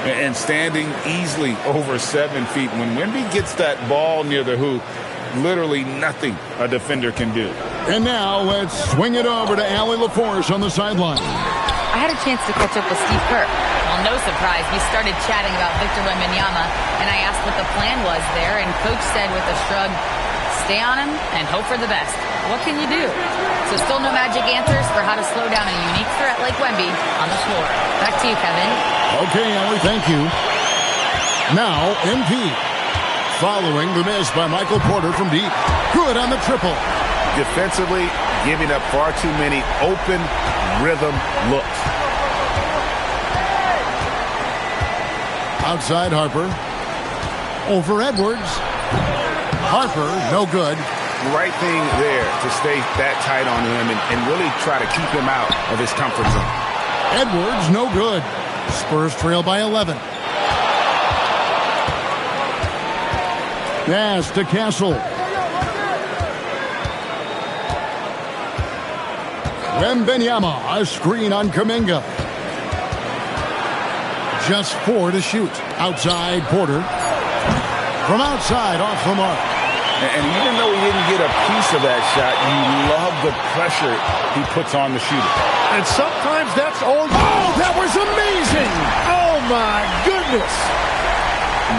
And standing easily over 7 feet. When Wemby gets that ball near the hoop, literally nothing a defender can do. And now let's swing it over to Allie LaForce on the sideline. I had a chance to catch up with Steve Kerr. Well, no surprise, we started chatting about Victor Wembanyama, and I asked what the plan was there, and Coach said with a shrug, stay on him and hope for the best. What can you do? So still no magic answers for how to slow down a unique threat like Wemby on the floor. Back to you, Kevin. Okay, Allie, thank you. Now, MP. Following the miss by Michael Porter from deep. Good on the triple. Defensively, giving up far too many open rhythm looks. Outside Harper. Over Edwards. Harper, no good. Right thing there to stay that tight on him and really try to keep him out of his comfort zone. Edwards, no good. Spurs trail by 11. Pass to Castle. Wembanyama, a screen on Kuminga. Just 4 to shoot. Outside Porter. From outside, off the mark. And even though he didn't get a piece of that shot, you love the pressure he puts on the shooter. And sometimes that's all. Oh, that was amazing! Oh, my goodness!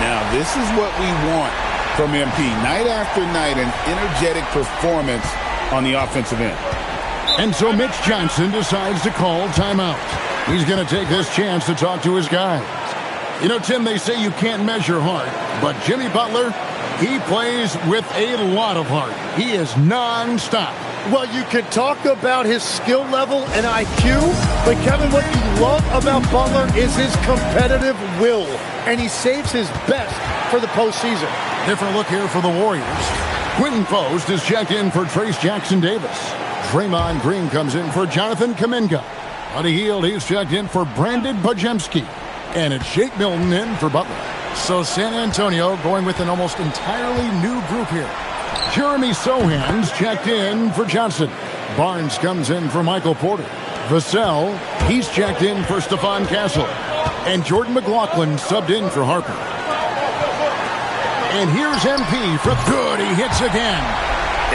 Now, this is what we want from MP. Night after night, an energetic performance on the offensive end. And so Mitch Johnson decides to call timeout. He's going to take this chance to talk to his guys. You know, Tim, they say you can't measure heart, but Jimmy Butler, he plays with a lot of heart. He is nonstop. Well, you can talk about his skill level and IQ, but Kevin, what you love about Butler is his competitive will, and he saves his best for the postseason. Different look here for the Warriors. Quentin Post is checked in for Trace Jackson-Davis. Draymond Green comes in for Jonathan Kuminga. Buddy Hield, he's checked in for Brandon Bajemski. And it's Shake Milton in for Butler. So San Antonio going with an almost entirely new group here. Jeremy Sohan's checked in for Johnson. Barnes comes in for Michael Porter. Vassell, he's checked in for Stephon Castle. And Jordan McLaughlin subbed in for Harper. And here's MP for good. He hits again.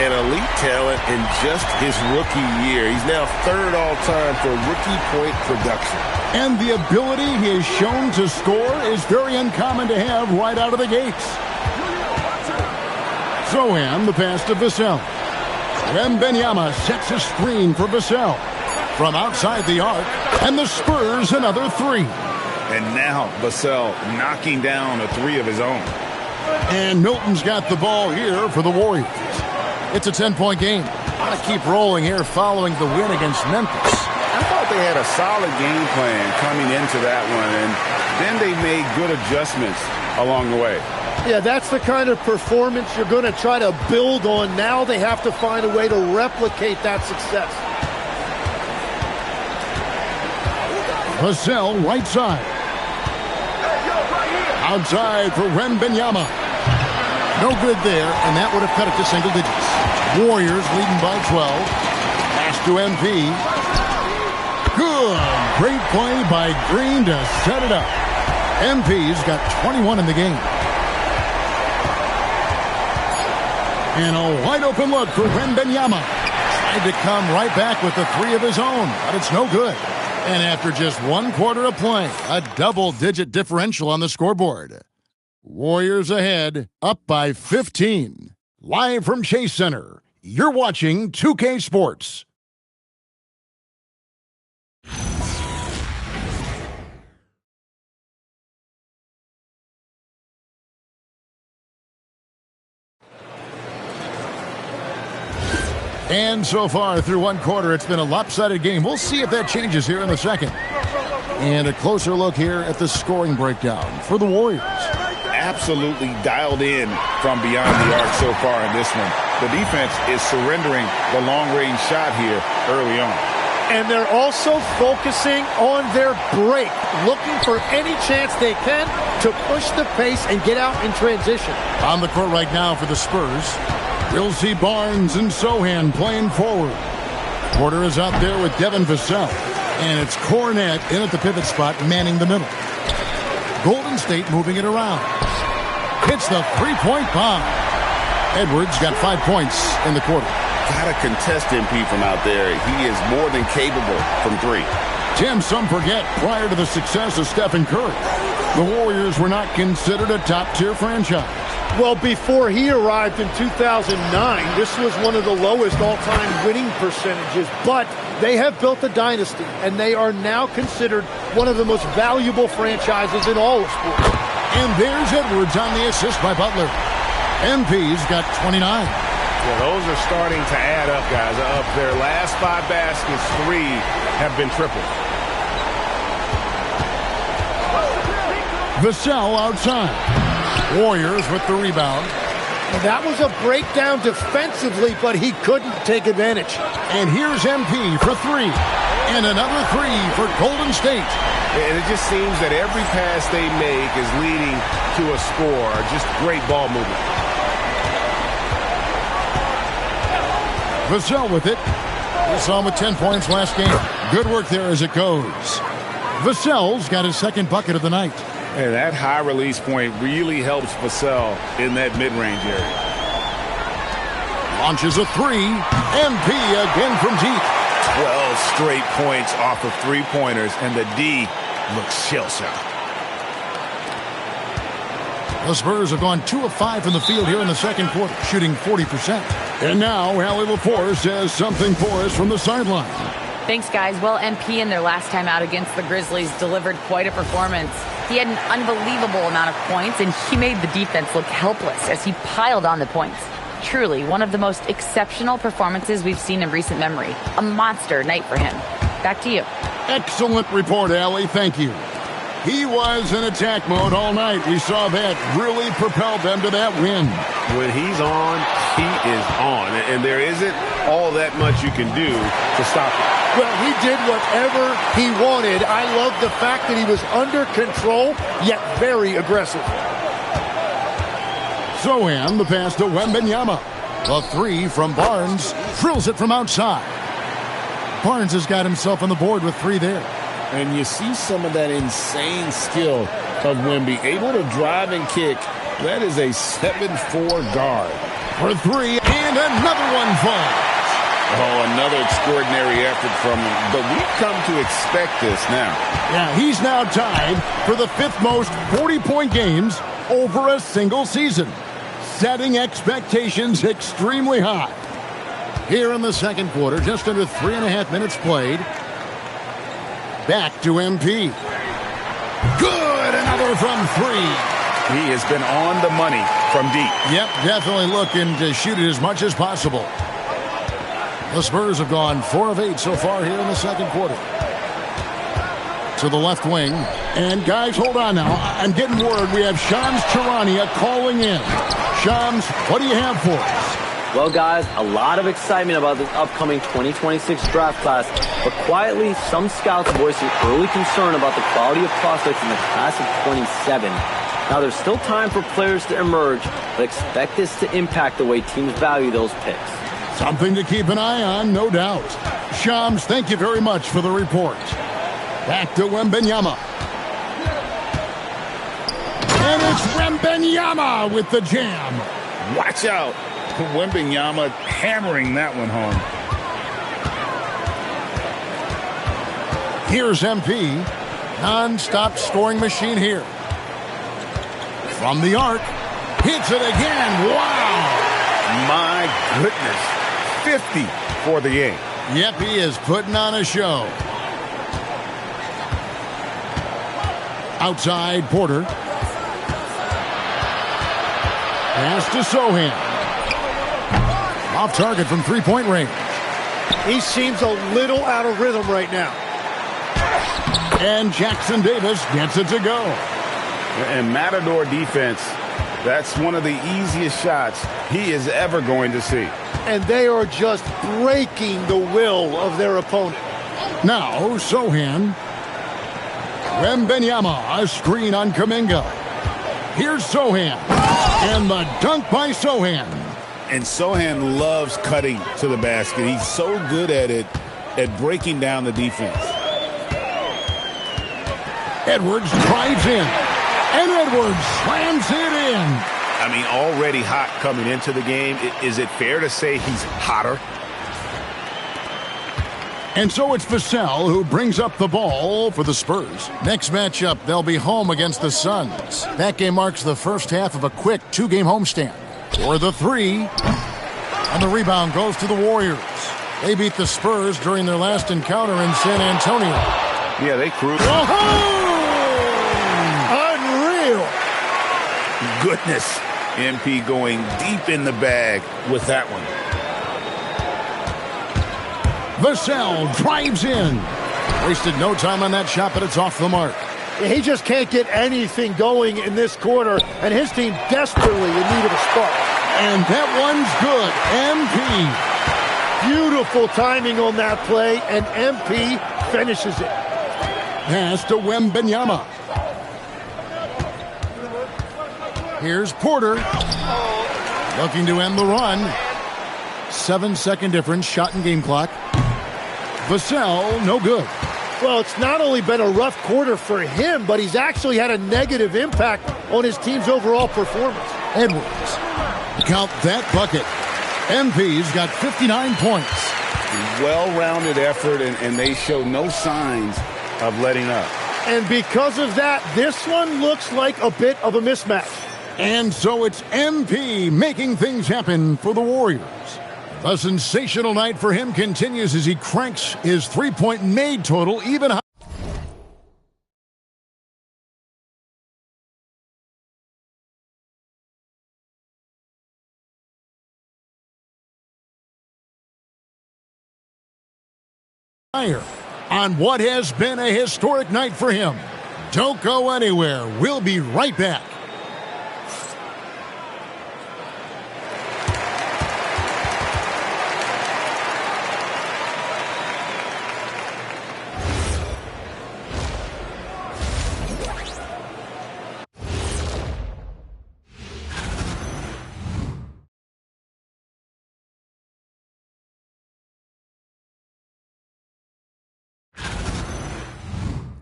An elite talent in just his rookie year. He's now 3rd all-time for rookie point production. And the ability he has shown to score is very uncommon to have right out of the gates. Sohan, the pass to Vassell. Wembanyama sets a screen for Vassell. From outside the arc, and the Spurs another 3. And now Vassell knocking down a three of his own. And Milton's got the ball here for the Warriors. It's a 10-point game. Want to keep rolling here following the win against Memphis. I thought they had a solid game plan coming into that one, and then they made good adjustments along the way. Yeah, that's the kind of performance you're going to try to build on. Now they have to find a way to replicate that success. Vassell, right side. Outside for Wembanyama. No good there, and that would have cut it to single digits. Warriors leading by 12. Pass to MP. Good. Great play by Green to set it up. MP's got 21 in the game. And a wide open look for Wembanyama. Tried to come right back with the three of his own, but it's no good. And after just 1 quarter of play, a double-digit differential on the scoreboard. Warriors ahead, up by 15. Live from Chase Center, you're watching 2K Sports. And so far through 1 quarter, it's been a lopsided game. We'll see if that changes here in the second. And a closer look here at the scoring breakdown for the Warriors. Absolutely dialed in from beyond the arc so far in this one. The defense is surrendering the long-range shot here early on. And they're also focusing on their break, looking for any chance they can to push the pace and get out in transition. On the court right now for the Spurs, we'll see Barnes and Sohan playing forward. Porter is out there with Devin Vassell. And it's Cornette in at the pivot spot, manning the middle. Golden State moving it around. Hits the three-point bomb. Edwards got 5 points in the quarter. Got to contest MP from out there. He is more than capable from three. Tim, some forget, prior to the success of Stephen Curry, the Warriors were not considered a top-tier franchise. Well, before he arrived in 2009, this was one of the lowest all-time winning percentages, but they have built a dynasty, and they are now considered one of the most valuable franchises in all of sports. And there's Edwards on the assist by Butler. MP's got 29. Well, those are starting to add up, guys. Of their last 5 baskets, 3 have been triples. Vassell outside. Warriors with the rebound. That was a breakdown defensively, but he couldn't take advantage. And here's MP for 3. And another 3 for Golden State. And it just seems that every pass they make is leading to a score. Just great ball movement. Vassell with it. We saw him with 10 points last game. Good work there as it goes. Vassell's got his second bucket of the night. And that high release point really helps Vassell in that mid-range area. Launches a 3. MP again from deep. 12 straight points off of three-pointers, and the D looks shell-shocked. The Spurs have gone 2 of 5 from the field here in the second quarter, shooting 40%. And now Allie LaForce has something for us from the sideline. Thanks, guys. Well, MP in their last time out against the Grizzlies delivered quite a performance. He had an unbelievable amount of points, and he made the defense look helpless as he piled on the points. Truly, one of the most exceptional performances we've seen in recent memory. A monster night for him. Back to you. Excellent report, Allie. Thank you. He was in attack mode all night. We saw that really propelled them to that win. When he's on, he is on. And there isn't all that much you can do to stop him. Well, he did whatever he wanted. I love the fact that he was under control, yet very aggressive. Sohan, the pass to Wembanyama. The 3 from Barnes. Drills it from outside. Barnes has got himself on the board with 3 there. And you see some of that insane skill of Wemby. Able to drive and kick. That is a 7'4" guard. For 3, and another one falls. Oh, another extraordinary effort from him. But we've come to expect this now. Yeah, he's now tied for the 5th most 40-point games over a single season, setting expectations extremely high. Here in the second quarter, just under 3.5 minutes played. Back to MP. Good. Another from three. He has been on the money from deep. Yep, definitely looking to shoot it as much as possible. The Spurs have gone 4 of 8 so far here in the second quarter. To the left wing. And guys, hold on now. I'm getting word we have Shams Charania calling in. Shams, what do you have for us? Well, guys, a lot of excitement about this upcoming 2026 draft class, but quietly, some scouts voicing early concern about the quality of prospects in the class of 27. Now, there's still time for players to emerge, but expect this to impact the way teams value those picks. Something to keep an eye on, no doubt. Shams, thank you very much for the report. Back to Wembanyama. And it's Wembanyama with the jam. Watch out. Wembanyama hammering that one home. Here's MP. Non-stop scoring machine here. From the arc. Hits it again. Wow. My goodness. 50 for the game. Yep, he is putting on a show. Outside, Porter. Pass to Sohan. Off target from three-point range. He seems a little out of rhythm right now. And Jackson Davis gets it to go. And Matador defense, that's one of the easiest shots he is ever going to see. And they are just breaking the will of their opponent. Now, Sohan. Wembanyama, a screen on Kuminga. Here's Sohan. And the dunk by Sohan. And Sohan loves cutting to the basket. He's so good at it, at breaking down the defense. Edwards drives in. And Edwards slams it in. I mean, already hot coming into the game. Is it fair to say he's hotter? And so it's Vassell who brings up the ball for the Spurs. Next matchup, they'll be home against the Suns. That game marks the first half of a quick 2-game homestand. For the three. And the rebound goes to the Warriors. They beat the Spurs during their last encounter in San Antonio. Yeah, they cruised. Unreal. Goodness. MP going deep in the bag with that one. Vassell drives in. Wasted no time on that shot, but it's off the mark. He just can't get anything going in this quarter, and his team desperately in need of a spark. And that one's good. MP. Beautiful timing on that play, and MP finishes it. Pass to Wembanyama. Here's Porter. Looking to end the run. 7-second difference, shot and game clock. Vassell, no good. Well, it's not only been a rough quarter for him, but he's actually had a negative impact on his team's overall performance. Edwards. Count that bucket. MP's got 59 points. Well-rounded effort, and they show no signs of letting up. And because of that, this one looks like a bit of a mismatch. And so it's MP making things happen for the Warriors. A sensational night for him continues as he cranks his three-point made total even higher. On what has been a historic night for him. Don't go anywhere. We'll be right back.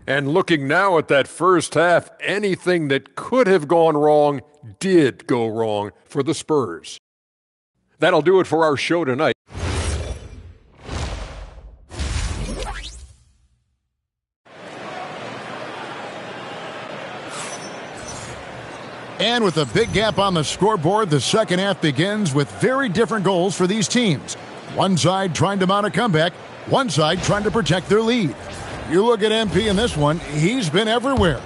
And looking now at that first half, anything that could have gone wrong did go wrong for the Spurs. That'll do it for our show tonight. And with a big gap on the scoreboard, the second half begins with very different goals for these teams. One side trying to mount a comeback, one side trying to protect their lead. You look at MP in this one, he's been everywhere.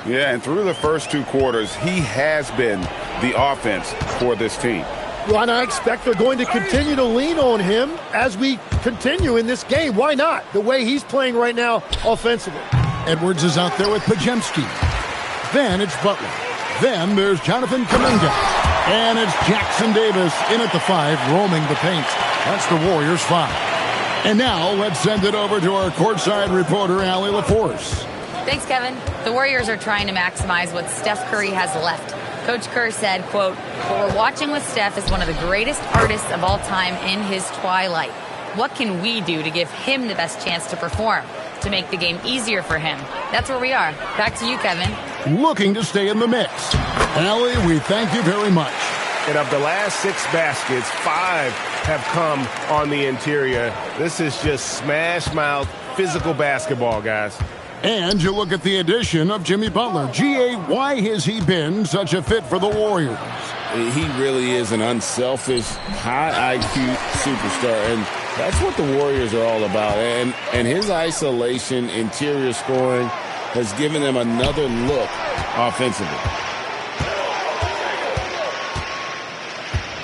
Yeah, and through the first 2 quarters, he has been the offense for this team. Well, and I expect they're going to continue to lean on him as we continue in this game. Why not? The way he's playing right now offensively. Edwards is out there with Pajemski. Then it's Butler. Then there's Jonathan Kuminga. And it's Jackson Davis in at the 5, roaming the paint. That's the Warriors' 5. And now let's send it over to our courtside reporter, Allie LaForce. Thanks, Kevin. The Warriors are trying to maximize what Steph Curry has left. Coach Kerr said, quote, "What we're watching with Steph is one of the greatest artists of all time in his twilight. What can we do to give him the best chance to perform, to make the game easier for him?" That's where we are. Back to you, Kevin. Looking to stay in the mix. Allie, we thank you very much. And of the last 6 baskets, 5 have come on the interior. This is just smash mouth, physical basketball, guys. And you look at the addition of Jimmy Butler. G.A., why has he been such a fit for the Warriors? He really is an unselfish, high IQ superstar, and that's what the Warriors are all about. And his isolation, interior scoring has given them another look offensively.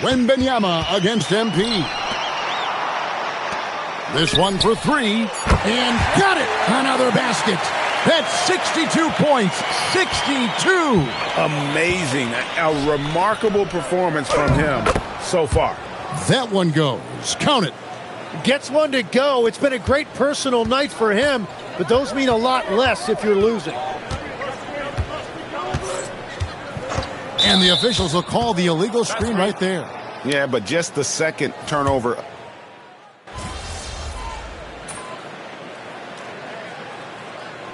Wembanyama against MP. This one for 3, and got it! Another basket. That's 62 points. 62! Amazing. A remarkable performance from him so far. That one goes. Count it. Gets one to go. It's been a great personal night for him, but those mean a lot less if you're losing. And the officials will call the illegal screen right there. Yeah, but just the second turnover.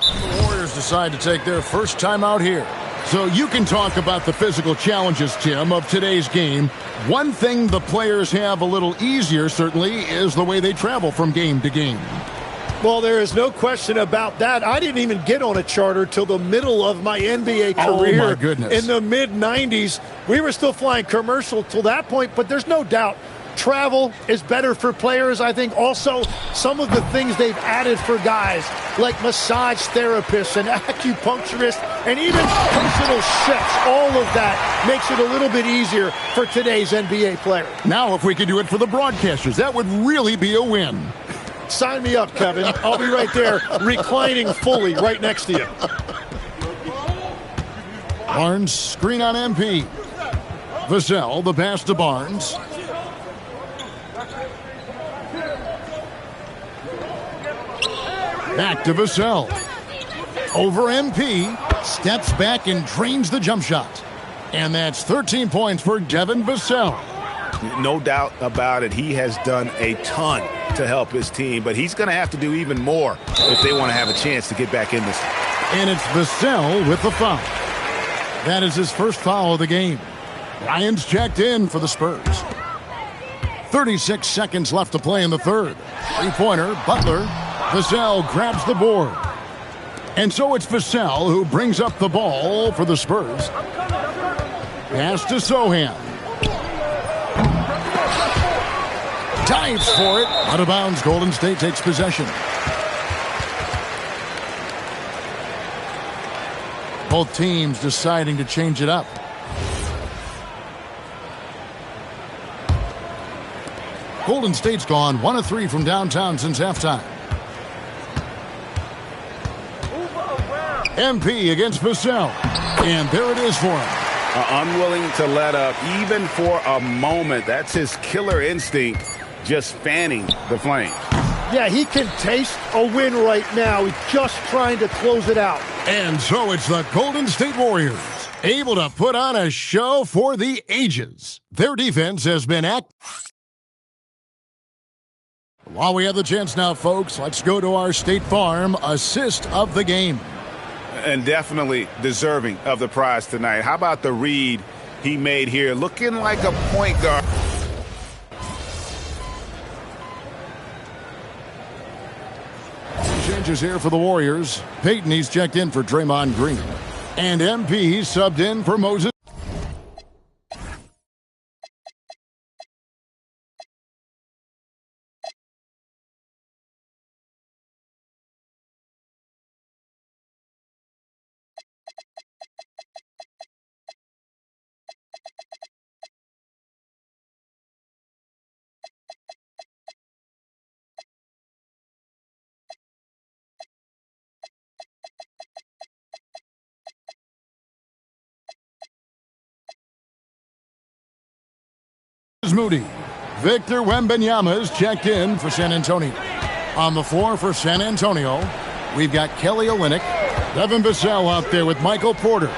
The Warriors decide to take their first time out here. So you can talk about the physical challenges, Tim, of today's game. One thing the players have a little easier, certainly, is the way they travel from game to game. Well, there is no question about that. I didn't even get on a charter till the middle of my NBA career. Oh, my goodness. In the mid-90s. We were still flying commercial till that point, but there's no doubt travel is better for players. I think also some of the things they've added for guys like massage therapists and acupuncturists and even personal chefs, all of that makes it a little bit easier for today's NBA player. Now, if we could do it for the broadcasters, that would really be a win. Sign me up, Kevin. I'll be right there reclining fully right next to you. Barnes, screen on MP. Vassell, the pass to Barnes. Back to Vassell. Over MP. Steps back and drains the jump shot. And that's 13 points for Devin Vassell. No doubt about it. He has done a ton to help his team, but he's going to have to do even more if they want to have a chance to get back in this. And it's Vassell with the foul. That is his first foul of the game. Ryan's checked in for the Spurs. 36 seconds left to play in the third. Three-pointer, Butler. Vassell grabs the board. And so it's Vassell who brings up the ball for the Spurs. Pass to Sohan. Dives for it. Out of bounds. Golden State takes possession. Both teams deciding to change it up. Golden State's gone 1 of 3 from downtown since halftime. MP against Vassell. And there it is for him. Unwilling to let up even for a moment. That's his killer instinct, just fanning the flame. Yeah, he can taste a win right now. He's just trying to close it out. And so it's the Golden State Warriors, able to put on a show for the ages. Their defense has been While we have the chance now, folks, let's go to our State Farm assist of the game. And definitely deserving of the prize tonight. How about the read he made here? Looking like a point guard. Changes here for the Warriors. Peyton, he's checked in for Draymond Green. And MP subbed in for Moses. is Moody. Victor Wembanyama is checked in for San Antonio. On the floor for San Antonio, we've got Kelly Olynyk, Devin Vassell out there with Michael Porter.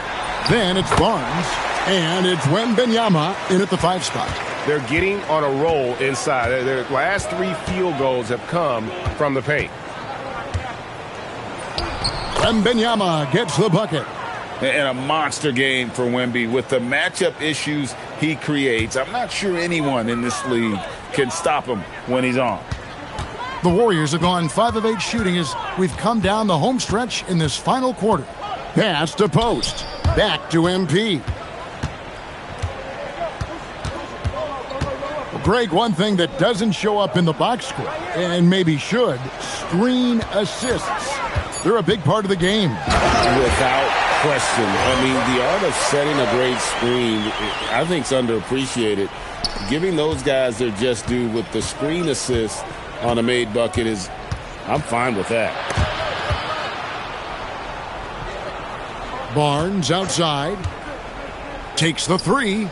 Then it's Barnes, and it's Wembanyama in at the 5 spot. They're getting on a roll inside. Their last 3 field goals have come from the paint. Wembanyama gets the bucket. And a monster game for Wemby with the matchup issues he creates. I'm not sure anyone in this league can stop him when he's on. The Warriors have gone 5 of 8 shooting as we've come down the home stretch in this final quarter. Pass to post. Back to MP. Greg, one thing that doesn't show up in the box score, and maybe should, screen assists. They're a big part of the game. Without question. I mean, the art of setting a great screen, I think, is underappreciated. Giving those guys their just due with the screen assist on a made bucket is, I'm fine with that. Barnes outside. Takes the 3.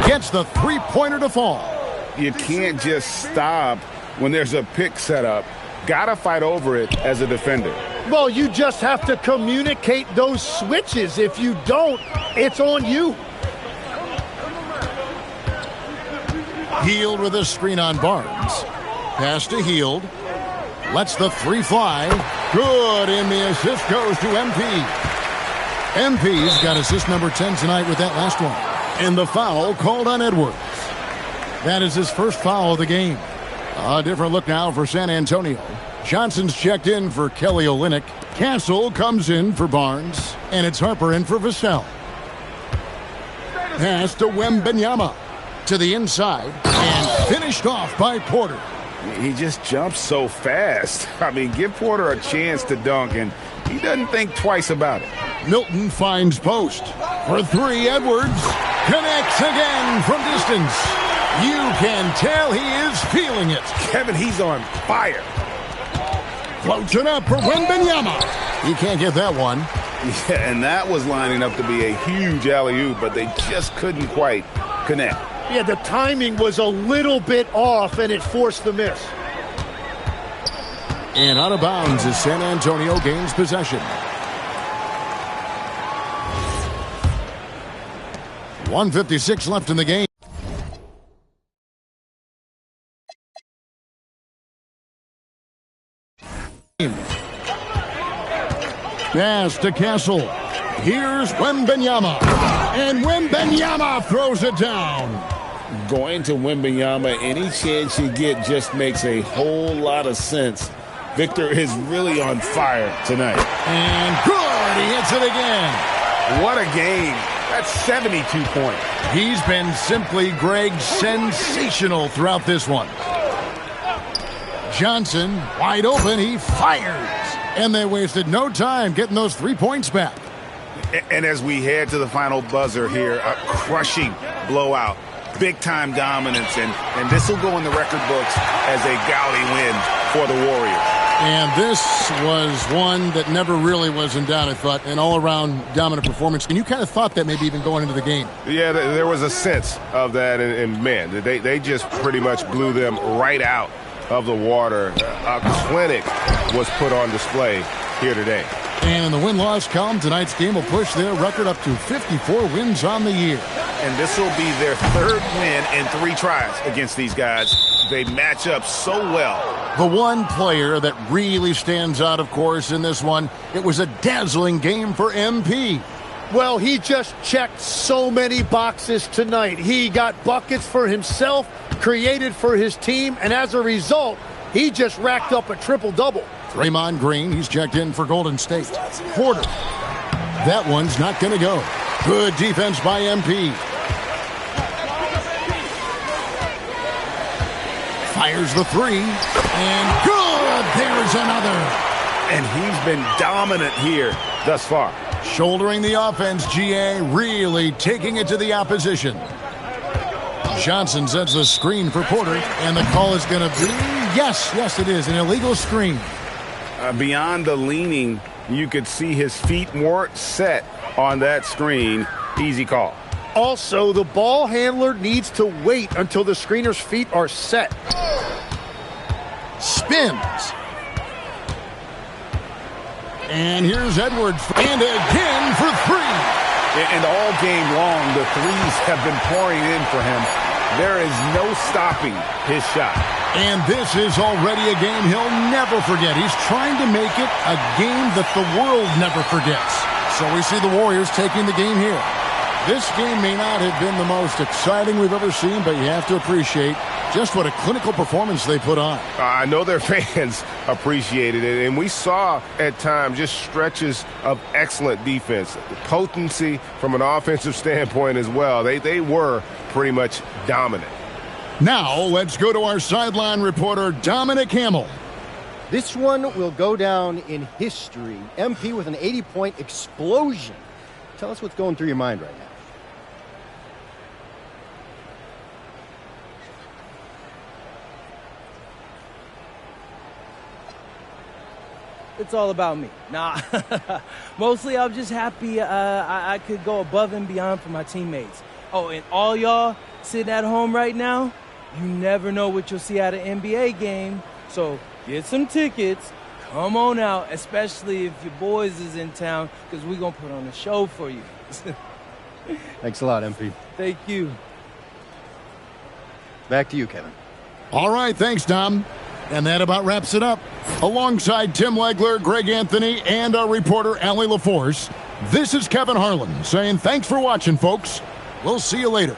Gets the 3-pointer to fall. You can't just stop when there's a pick set up. Gotta fight over it as a defender. Well, you just have to communicate those switches. If you don't, it's on you. Hield with a screen on Barnes. Pass to Hield. Lets the 3 fly. Good, and the assist goes to MP. MP's got assist number 10 tonight with that last one. And the foul called on Edwards. That is his first foul of the game. A different look now for San Antonio. Johnson's checked in for Kelly Olynyk. Castle comes in for Barnes. And it's Harper in for Vassell. Pass to Wembanyama. To the inside. And finished off by Porter. He just jumps so fast. I mean, give Porter a chance to dunk, and he doesn't think twice about it. Milton finds post. For 3, Edwards connects again from distance. You can tell he is feeling it. Kevin, he's on fire. Floats it up for Wembanyama. He can't get that one. Yeah, and that was lining up to be a huge alley-oop, but they just couldn't quite connect. Yeah, the timing was a little bit off, and it forced the miss. And out of bounds as San Antonio gains possession. 1:56 left in the game. Pass to Castle. Here's Wembanyama. And Wembanyama throws it down. Going to Wembanyama, any chance you get just makes a whole lot of sense. Victor is really on fire tonight. And good, he hits it again. What a game. That's 72 points. He's been simply, Greg, sensational throughout this one. Johnson, wide open, he fires. And they wasted no time getting those 3 points back. And as we head to the final buzzer here, a crushing blowout. Big-time dominance, and this will go in the record books as a gaudy win for the Warriors. And this was one that never really was in doubt, I thought, an all-around dominant performance. And you kind of thought that maybe even going into the game. Yeah, there was a sense of that, and man, they just pretty much blew them right out of the water. A clinic was put on display here today. And in the win-loss column, tonight's game will push their record up to 54 wins on the year. And this will be their 3rd win in 3 tries against these guys. They match up so well. The one player that really stands out, of course, in this one, it was a dazzling game for MP. Well, he just checked so many boxes tonight. He got buckets for himself, created for his team, and as a result, he just racked up a triple-double. Draymond Green, he's checked in for Golden State. Porter. That one's not going to go. Good defense by MP. Fires the 3. And good! There's another. And he's been dominant here thus far. Shouldering the offense, GA really taking it to the opposition. Johnson sets the screen for Porter, and the call is going to be, yes, it is, an illegal screen. Beyond the leaning, you could see his feet more set on that screen. Easy call. Also, the ball handler needs to wait until the screener's feet are set. Spins. And here's Edwards. And again for three. And all game long, the threes have been pouring in for him. There is no stopping his shot. And this is already a game he'll never forget. He's trying to make it a game that the world never forgets. So we see the Warriors taking the game here. This game may not have been the most exciting we've ever seen, but you have to appreciate just what a clinical performance they put on. I know their fans appreciated it, and we saw at times just stretches of excellent defense. The potency from an offensive standpoint as well. They were pretty much dominant. Now let's go to our sideline reporter, Dominic Hamill. This one will go down in history. MP with an 80-point explosion. Tell us what's going through your mind right now. It's all about me. Nah, mostly I'm just happy I could go above and beyond for my teammates. Oh, and all y'all sitting at home right now, you never know what you'll see at an NBA game. So get some tickets, come on out, especially if your boys is in town, because we're going to put on a show for you. Thanks a lot, MP. Thank you. Back to you, Kevin. All right, thanks, Dom. And that about wraps it up. Alongside Tim Legler, Greg Anthony, and our reporter, Allie LaForce, this is Kevin Harlan saying thanks for watching, folks. We'll see you later.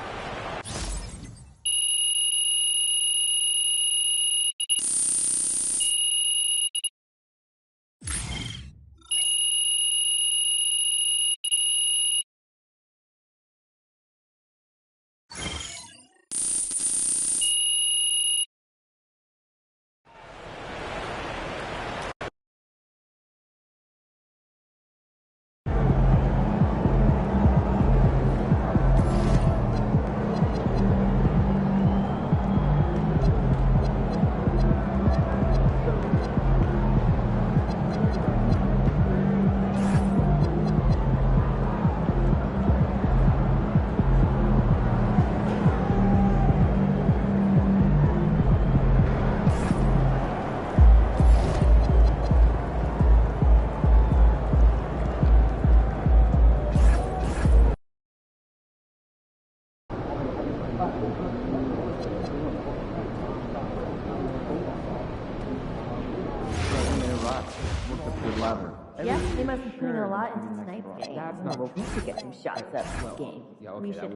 Yes, they must be putting a lot into tonight's game. Well, we should get some shots up this game. We should.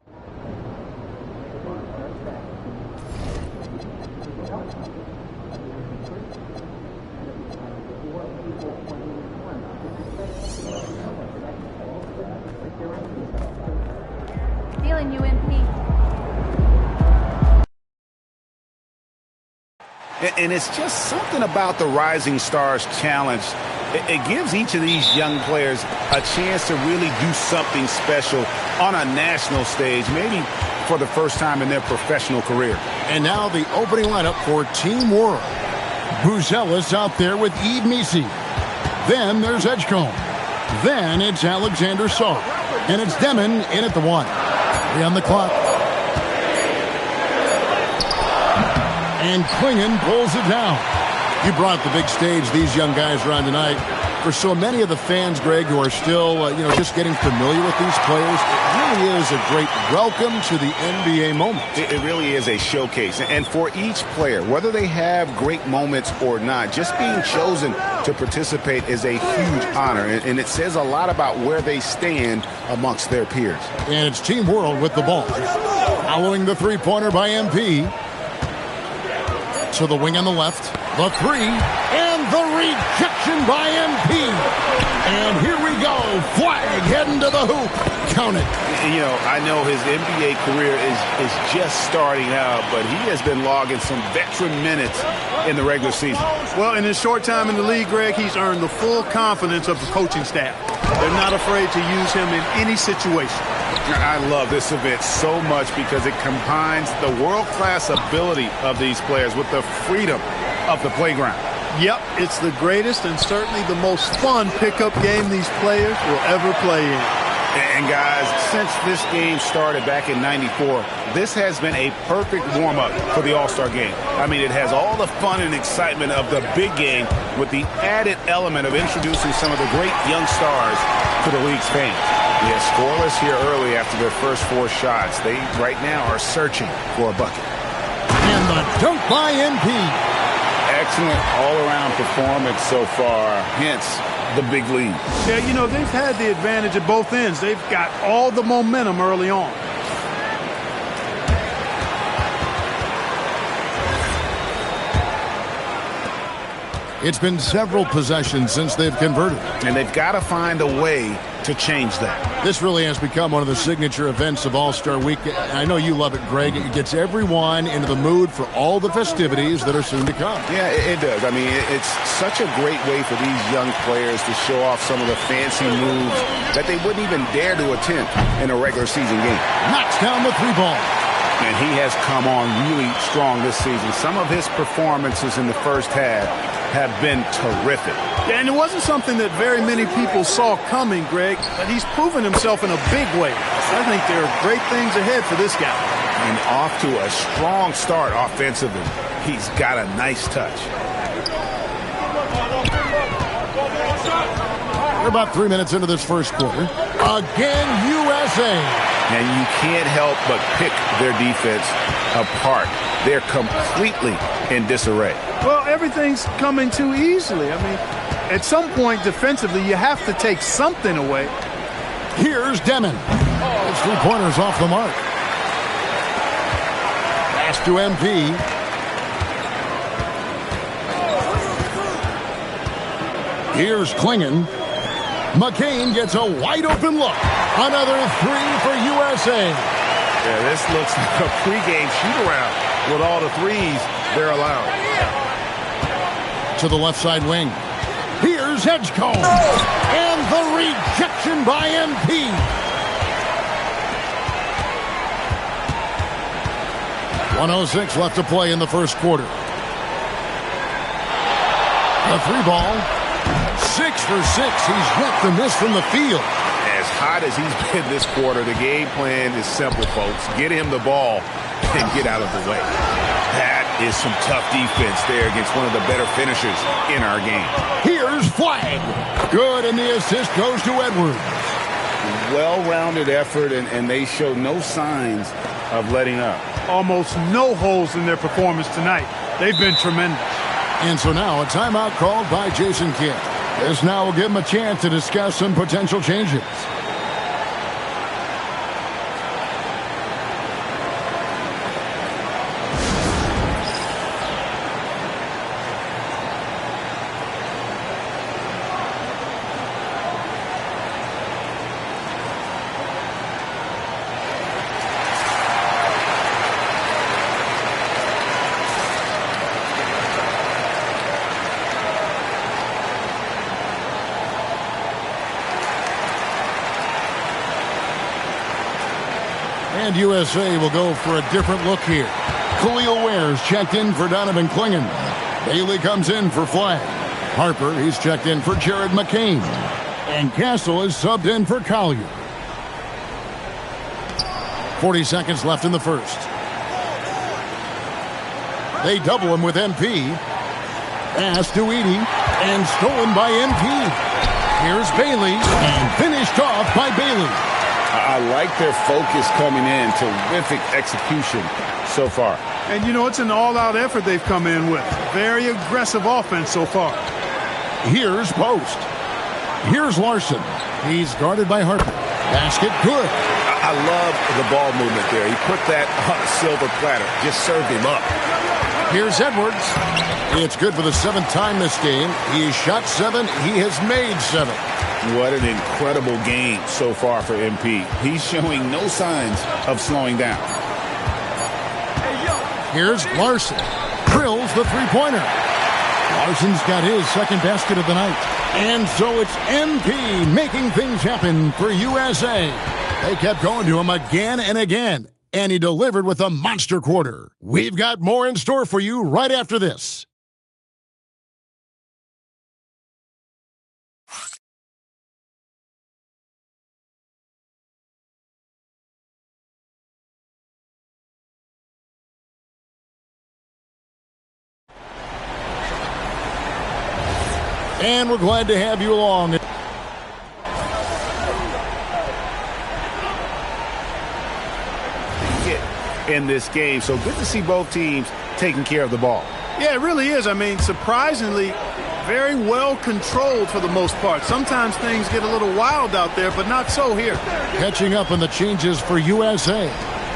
Feeling you, MP. And it's just something about the Rising Stars Challenge. It gives each of these young players a chance to really do something special on a national stage, maybe for the first time in their professional career. And now the opening lineup for Team World. Buzelis out there with Yves Missi. Then there's Edgecombe. Then it's Alexander Sarr. And it's Demon in at the 1. 3 on the clock. And Klingon pulls it down. You brought the big stage these young guys are on tonight. For so many of the fans, Greg, who are still, just getting familiar with these players, it really is a great welcome to the NBA moment. It really is a showcase. And for each player, whether they have great moments or not, just being chosen to participate is a huge honor. And it says a lot about where they stand amongst their peers. And it's Team World with the ball. Following the three-pointer by MP. To the wing on the left. The 3. And the rejection by MP. And here we go. Flag heading to the hoop. Count it. I know his NBA career is just starting out, but he has been logging some veteran minutes in the regular season. Well, in his short time in the league, Greg, he's earned the full confidence of the coaching staff. They're not afraid to use him in any situation. I love this event so much because it combines the world-class ability of these players with the freedom of the playground. Yep, it's the greatest and certainly the most fun pickup game these players will ever play in. And guys, since this game started back in '94, this has been a perfect warm-up for the All-Star game. I mean, it has all the fun and excitement of the big game with the added element of introducing some of the great young stars to the league's fans. Yeah, scoreless here early after their first 4 shots. They, right now, are searching for a bucket. And the dunk by MP. Excellent all-around performance so far, hence the big lead. Yeah, you know, they've had the advantage at both ends. They've got all the momentum early on. It's been several possessions since they've converted. And they've got to find a way to change that. This really has become one of the signature events of All-Star Week. I know you love it, Greg. It gets everyone into the mood for all the festivities that are soon to come. Yeah, it does. I mean, it's such a great way for these young players to show off some of the fancy moves that they wouldn't even dare to attempt in a regular season game. Knocks down the 3-ball. And he has come on really strong this season. Some of his performances in the first half have been terrific. Yeah, and it wasn't something that very many people saw coming, Greg, but he's proven himself in a big way. I think there are great things ahead for this guy. And off to a strong start offensively. He's got a nice touch. We're about 3 minutes into this first quarter. Again, USA. And you can't help but pick their defense apart. They're completely in disarray. Well, everything's coming too easily. I mean, at some point defensively, you have to take something away. Here's Demon. His 3-pointers off the mark. Pass to MP. Here's Klingon. McCain gets a wide-open look. Another 3 for USA. Yeah, this looks like a pregame shoot-around with all the threes they're allowed. To the left side wing. Here's Edgecombe. And the rejection by MP. .106 left to play in the first quarter. The 3-ball. 6 for 6. He's yet to miss from the field. As hot as he's been this quarter, the game plan is simple, folks. Get him the ball and get out of the way. That is some tough defense there against one of the better finishers in our game. Here's Flag. Good, and the assist goes to Edwards. Well-rounded effort, and they show no signs of letting up. Almost no holes in their performance tonight. They've been tremendous. And so now a timeout called by Jason Kidd. This now will give him a chance to discuss some potential changes. And USA will go for a different look here. Khalil Ware's checked in for Donovan Klingon. Bailey comes in for Flag. Harper, he's checked in for Jared McCain. And Castle is subbed in for Collier. 40 seconds left in the first. They double him with MP. Pass to Edey. And stolen by MP. Here's Bailey. And finished off by Bailey. I like their focus coming in. Terrific execution so far. And, you know, it's an all-out effort they've come in with. Very aggressive offense so far. Here's Post. Here's Larson. He's guarded by Harper. Basket good. I love the ball movement there. He put that on a silver platter. Just served him up. Here's Edwards. It's good for the 7th time this game. He shot 7. He has made 7. What an incredible game so far for MP. He's showing no signs of slowing down. Here's Larson. Drills the 3-pointer. Larson's got his second basket of the night. And so it's MP making things happen for USA. They kept going to him again and again. And he delivered with a monster quarter. We've got more in store for you right after this. And we're glad to have you along. In this game, so good to see both teams taking care of the ball. Yeah, it really is. I mean, surprisingly, very well controlled for the most part. Sometimes things get a little wild out there, but not so here. Catching up on the changes for USA.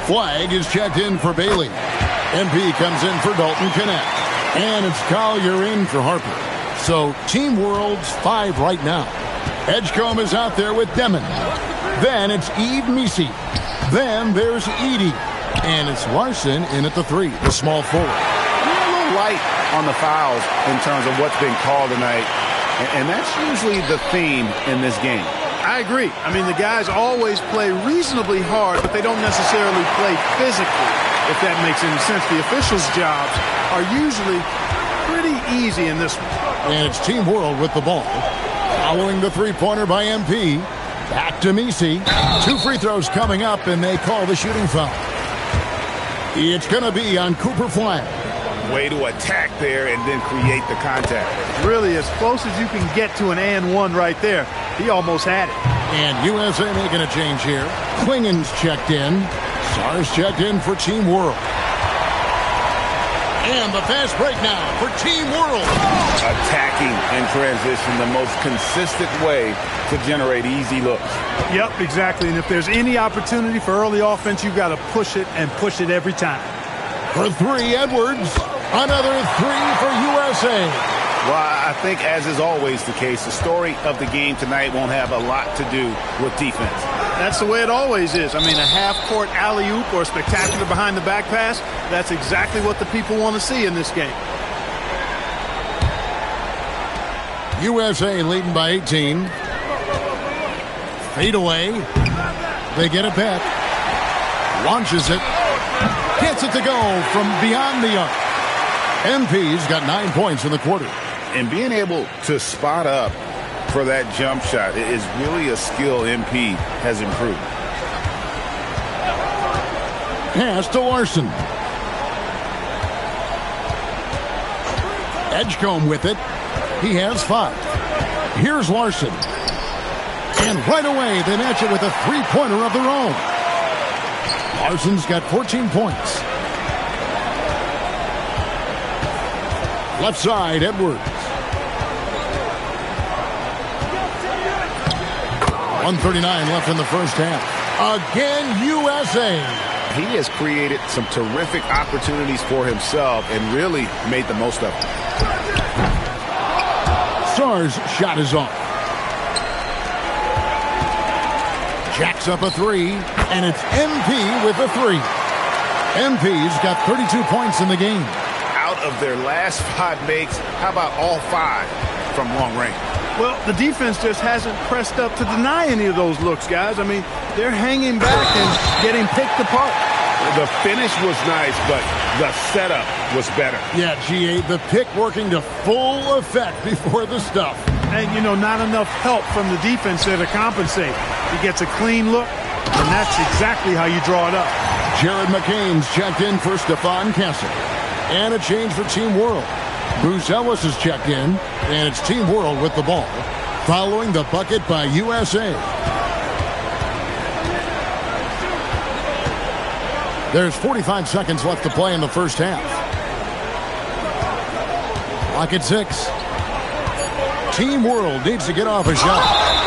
Flag is checked in for Bailey. MP comes in for Dalton Knecht. And it's Collier in for Harper. So Team World's 5 right now. Edgecombe is out there with Demon. Then it's Eve Misi. Then there's Edie. And it's Larson in at the 3, the small forward. A little light on the fouls in terms of what's been called tonight. And that's usually the theme in this game. I agree. I mean, the guys always play reasonably hard, but they don't necessarily play physically, if that makes any sense. The officials' jobs are usually pretty easy in this one. And it's Team World with the ball. Following the three-pointer by MP. Back to Misi. 2 free throws coming up, and they call the shooting foul. It's going to be on Cooper Flag. Way to attack there and then create the contact. Really as close as you can get to an and one right there. He almost had it. And USA making a change here. Klingen's checked in. Sars checked in for Team World. And the fast break now for Team World. Attacking in transition, the most consistent way to generate easy looks. Yep, exactly. And if there's any opportunity for early offense, you've got to push it and push it every time. For 3, Edwards. Another 3 for USA. Well, I think, as is always the case, the story of the game tonight won't have a lot to do with defense. That's the way it always is. I mean, a half-court alley-oop or a spectacular behind-the-back pass, that's exactly what the people want to see in this game. USA leading by 18. Fade away. They get it back. Launches it. Gets it to go from beyond the arc. MP's got 9 points in the quarter. And being able to spot up for that jump shot is really a skill MP has improved. Pass to Larson. Edgecombe with it. He has 5. Here's Larson. And right away, they match it with a three-pointer of their own. Larson's got 14 points. Left side, Edwards. 1:39 left in the first half. Again, USA. He has created some terrific opportunities for himself and really made the most of it. Sars' shot is off. Jacks up a 3, and it's MP with a 3. MP's got 32 points in the game. Out of their last 5 makes, how about all 5 from long range? Well, the defense just hasn't pressed up to deny any of those looks, guys. I mean, they're hanging back and getting picked apart. The finish was nice, but the setup was better. Yeah, GA, the pick working to full effect before the stuff. And, you know, not enough help from the defense there to compensate. He gets a clean look, and that's exactly how you draw it up. Jared McCain's checked in for Stephon Castle. And a change for Team World. Bruce Ellis is checked in, and it's Team World with the ball, following the bucket by USA. There's 45 seconds left to play in the first half. Clock at 6. Team World needs to get off a shot.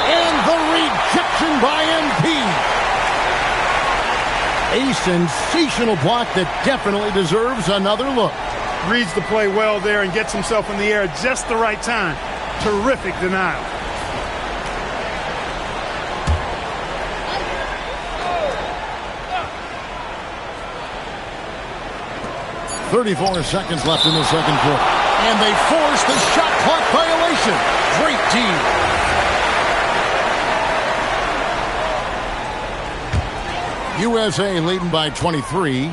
And the rejection by MP. A sensational block that definitely deserves another look. Reads the play well there and gets himself in the air at just the right time. Terrific denial. .34 seconds left in the second quarter. And they force the shot clock violation. Great team. USA leading by 23.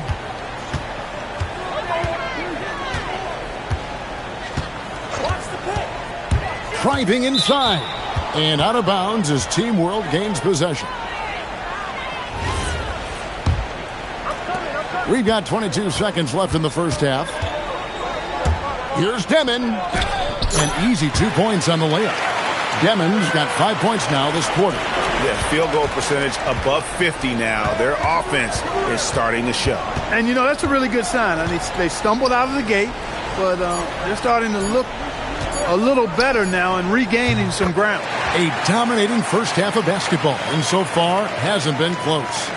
Driving inside. And out of bounds as Team World gains possession. We've got 22 seconds left in the first half. Here's Demon. An easy 2 points on the layup. Demons got 5 points now this quarter. Yeah, field goal percentage above 50 now. Their offense is starting to show. And, you know, that's a really good sign. I mean, they stumbled out of the gate, but they're starting to look a little better now and regaining some ground. A dominating first half of basketball, and so far hasn't been close.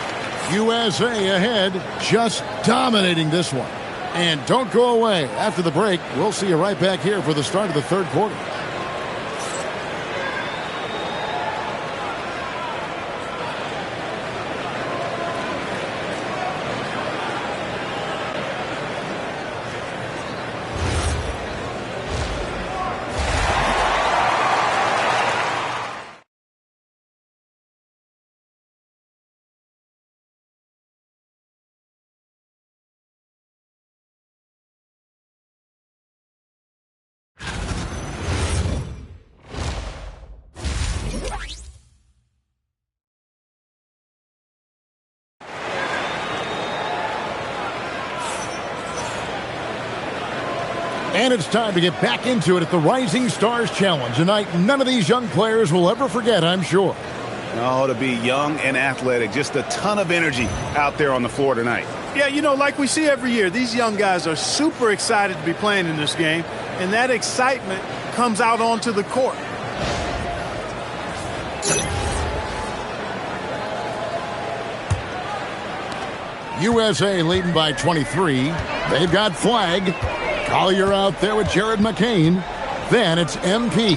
USA ahead, just dominating this one. And don't go away. After the break, we'll see you right back here for the start of the third quarter. And it's time to get back into it at the Rising Stars Challenge. A night none of these young players will ever forget, I'm sure. Oh, to be young and athletic, just a ton of energy out there on the floor tonight. Yeah, you know, like we see every year, these young guys are super excited to be playing in this game, and that excitement comes out onto the court. USA leading by 23. They've got Flag. Collier out there with Jared McCain. Then it's MP.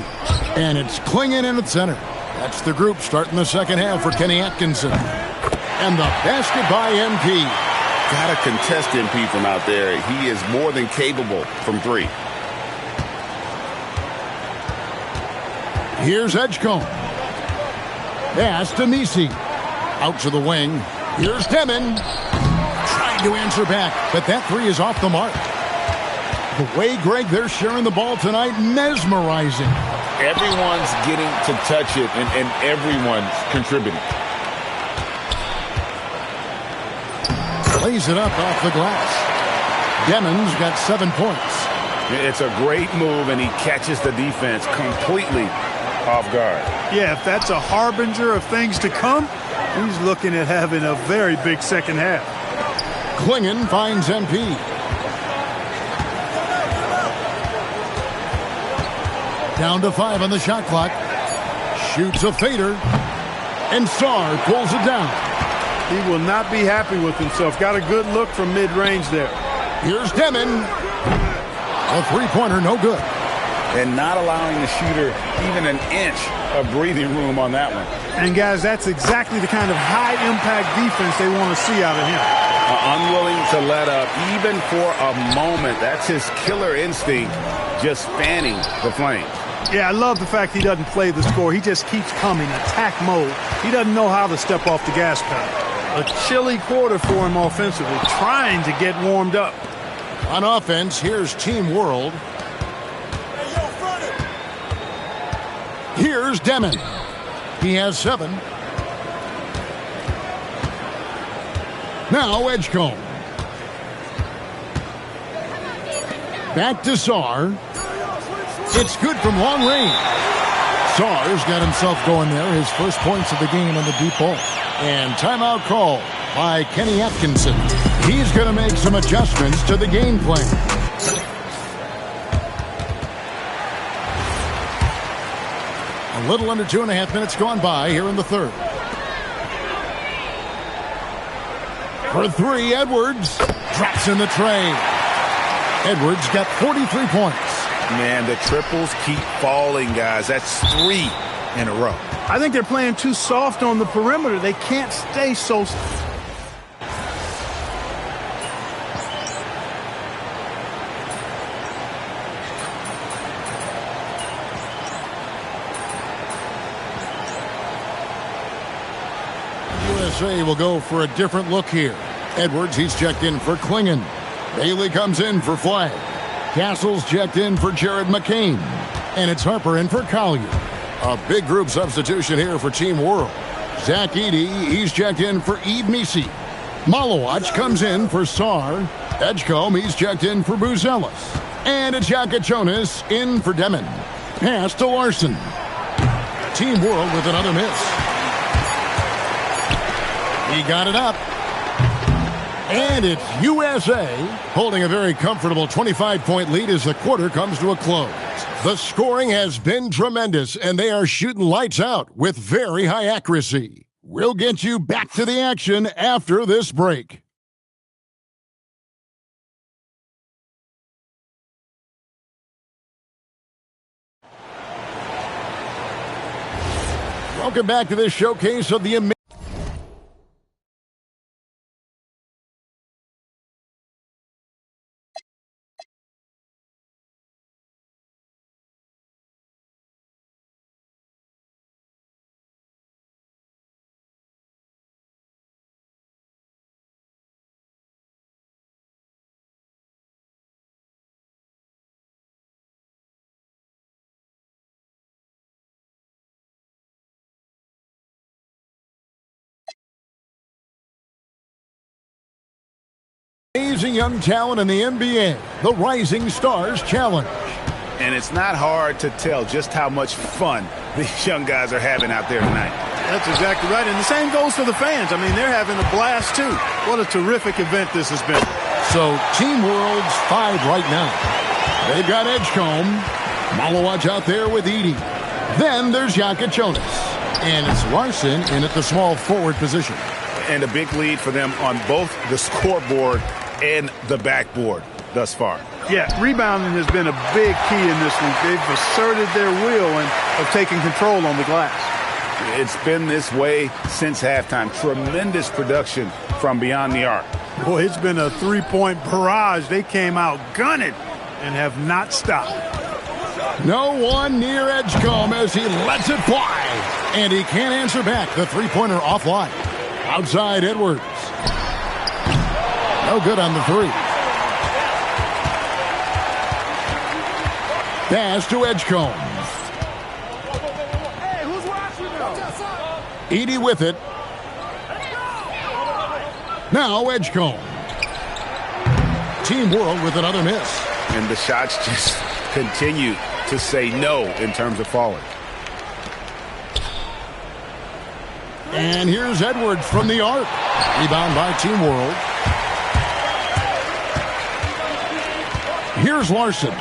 And it's Clingan in at center. That's the group starting the second half for Kenny Atkinson. And the basket by MP. Got to contest MP from out there. He is more than capable from three. Here's Edgecombe. Pass to Nisi. Out to the wing. Here's Demon. Trying to answer back, but that three is off the mark. The way, Greg, they're sharing the ball tonight, mesmerizing. Everyone's getting to touch it, and everyone's contributing. Lays it up off the glass. Demon's got 7 points. It's a great move, and he catches the defense completely off guard. Yeah, if that's a harbinger of things to come, he's looking at having a very big second half. Clingan finds MP. Down to 5 on the shot clock. Shoots a fader. And Sarr pulls it down. He will not be happy with himself. Got a good look from mid-range there. Here's Demon. A three-pointer, no good. And not allowing the shooter even an inch of breathing room on that one. And, guys, that's exactly the kind of high-impact defense they want to see out of him. Unwilling to let up even for a moment. That's his killer instinct, just fanning the flames. Yeah, I love the fact he doesn't play the score. He just keeps coming, attack mode. He doesn't know how to step off the gas pedal. A chilly quarter for him offensively, trying to get warmed up. On offense, here's Team World. Here's Demon. He has 7. Now Edgecombe. Back to Sarr. It's good from long range. Sarr's got himself going there. His first points of the game on the deep ball. And timeout call by Kenny Atkinson. He's going to make some adjustments to the game plan. A little under 2.5 minutes gone by here in the third. For 3, Edwards drops in the tray. Edwards got 43 points. Man, the triples keep falling, guys. That's 3 in a row. I think they're playing too soft on the perimeter. They can't stay so... USA will go for a different look here. Edwards, he's checked in for Clingan. Bailey comes in for Flag. Castle's checked in for Jared McCain. And it's Harper in for Collier. A big group substitution here for Team World. Zach Edey, he's checked in for Yves Misi. Malawach comes in for Sarr. Edgecombe, he's checked in for Buzelis. And it's Jonas in for Demon. Pass to Larson. Team World with another miss. He got it up. And it's USA holding a very comfortable 25-point lead as the quarter comes to a close. The scoring has been tremendous, and they are shooting lights out with very high accuracy. We'll get you back to the action after this break. Welcome back to this showcase of the amazing young talent in the NBA, the Rising Stars Challenge. And it's not hard to tell just how much fun these young guys are having out there tonight. That's exactly right. And the same goes for the fans. I mean, they're having a blast, too. What a terrific event this has been. So, Team World's 5 right now. They've got Edgecombe. Malawaj out there with Edey. Then there's Jonas. And it's Larson in at the small forward position. And a big lead for them on both the scoreboard and the backboard thus far. Yeah, rebounding has been a big key in this one. They've asserted their will of taking control on the glass. It's been this way since halftime. Tremendous production from beyond the arc. Boy, it's been a three-point barrage. They came out gunning and have not stopped. No one near Edgecombe as he lets it fly. And he can't answer back. The three-pointer offline. Outside Edwards. No good on the three. Pass to Edgecombe. Edey with it. Now Edgecombe. Team World with another miss. And the shots just continue to say no in terms of falling. And here's Edwards from the arc. Rebound by Team World. Here's Larson.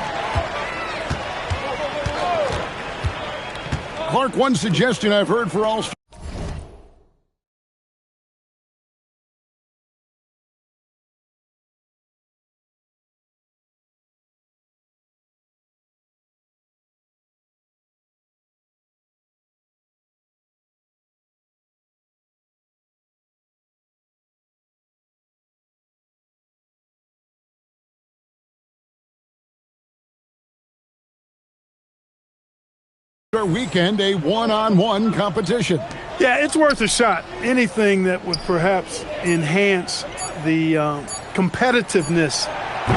Clark, one suggestion I've heard for all... weekend, a one-on-one competition. Yeah, it's worth a shot. Anything that would perhaps enhance the competitiveness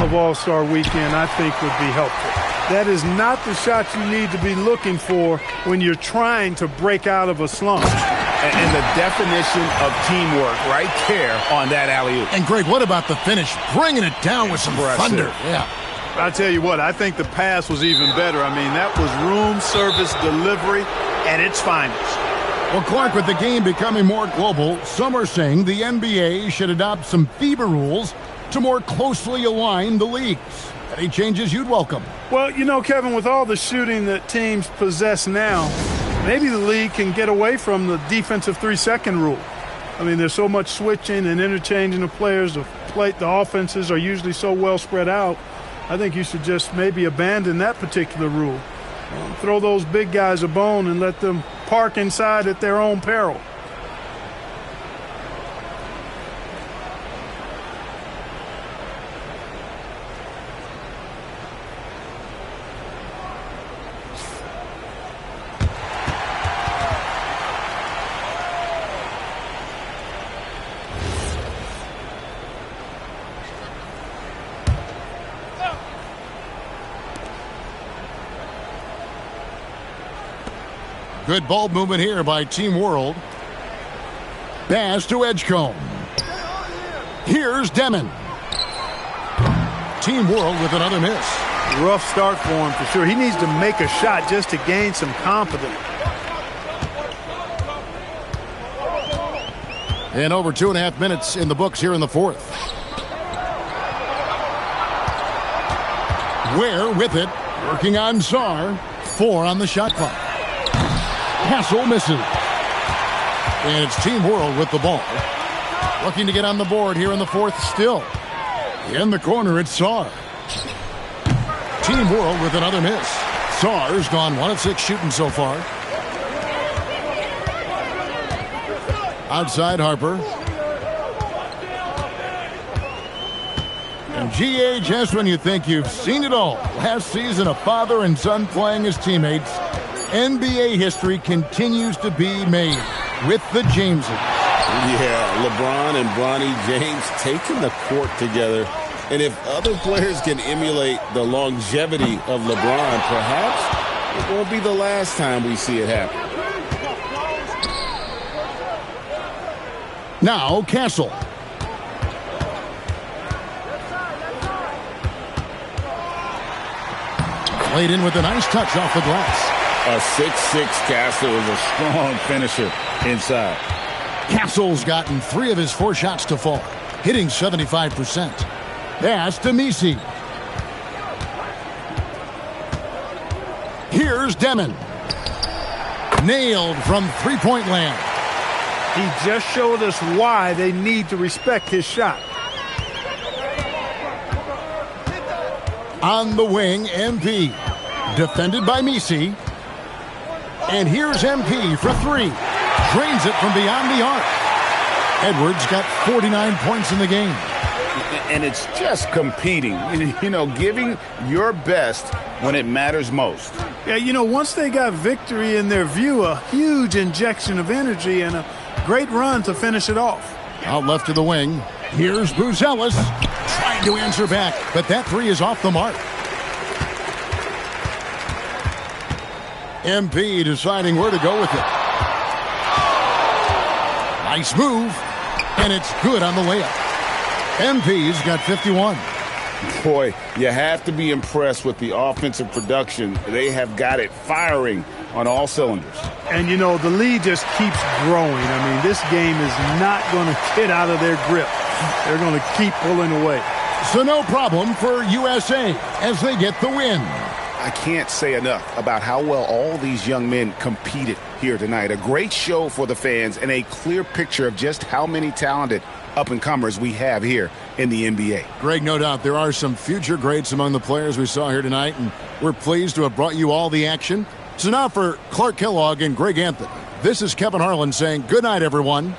of All-Star Weekend, I think would be helpful. That is not the shot you need to be looking for when you're trying to break out of a slump. And the definition of teamwork right there on that alley-oop. And Greg, what about the finish? Bringing it down with some thunder. Yeah. I tell you what, I think the pass was even better. I mean, that was room service delivery at its finest. Well, Clark, with the game becoming more global, some are saying the NBA should adopt some FIBA rules to more closely align the leagues. Any changes you'd welcome? Well, you know, Kevin, with all the shooting that teams possess now, maybe the league can get away from the defensive 3-second rule. I mean, there's so much switching and interchanging of players. The offenses are usually so well spread out. I think you should just maybe abandon that particular rule. Throw those big guys a bone and let them park inside at their own peril. Good ball movement here by Team World. Pass to Edgecombe. Here's Demon. Team World with another miss. Rough start for him for sure. He needs to make a shot just to gain some confidence. And over 2.5 minutes in the books here in the fourth. Ware with it, working on Czar. 4 on the shot clock. Castle misses. And it's Team World with the ball. Looking to get on the board here in the fourth still. In the corner, it's Czar. Team World with another miss. Czar's gone 1 of 6 shooting so far. Outside Harper. And GA, just when you think you've seen it all. Last season, a father and son playing as teammates. NBA history continues to be made with the Jameses. Yeah, LeBron and Bronny James taking the court together. And if other players can emulate the longevity of LeBron, perhaps it won't be the last time we see it happen. Now, Castle. Played in with a nice touch off the glass. A 6'6" Castle is a strong finisher inside. Castle's gotten 3 of his 4 shots to fall, hitting 75%. Pass to Messi. Here's Demon. Nailed from three-point land. He just showed us why they need to respect his shot. On the wing, MP. Defended by Messi. And here's MP for 3. Drains it from beyond the arc. Edwards got 49 points in the game. And it's just competing, you know, giving your best when it matters most. Yeah, you know, once they got victory in their view, a huge injection of energy and a great run to finish it off. Out left to the wing. Here's Buzelis. Trying to answer back, but that 3 is off the mark. MP deciding where to go with it. Nice move, and it's good on the layup. MP's got 51. Boy, you have to be impressed with the offensive production. They have got it firing on all cylinders. And, you know, the lead just keeps growing. I mean, this game is not going to get out of their grip. They're going to keep pulling away. So no problem for USA as they get the win. I can't say enough about how well all these young men competed here tonight. A great show for the fans and a clear picture of just how many talented up-and-comers we have here in the NBA. Greg, no doubt there are some future greats among the players we saw here tonight, and we're pleased to have brought you all the action. So now for Clark Kellogg and Greg Anthony, this is Kevin Harlan saying good night, everyone.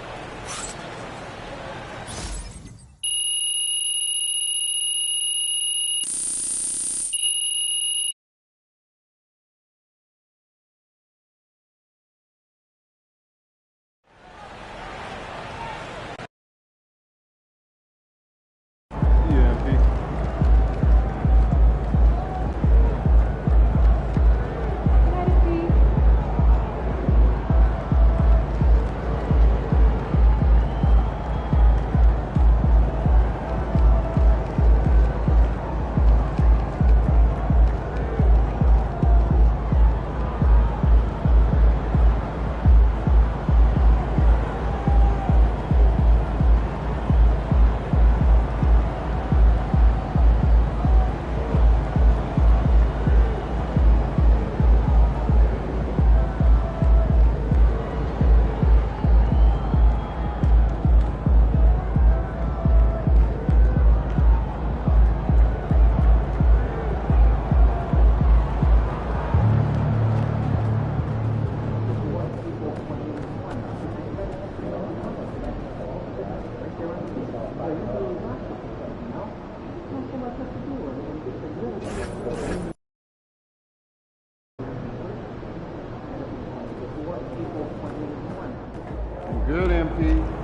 Good, MP.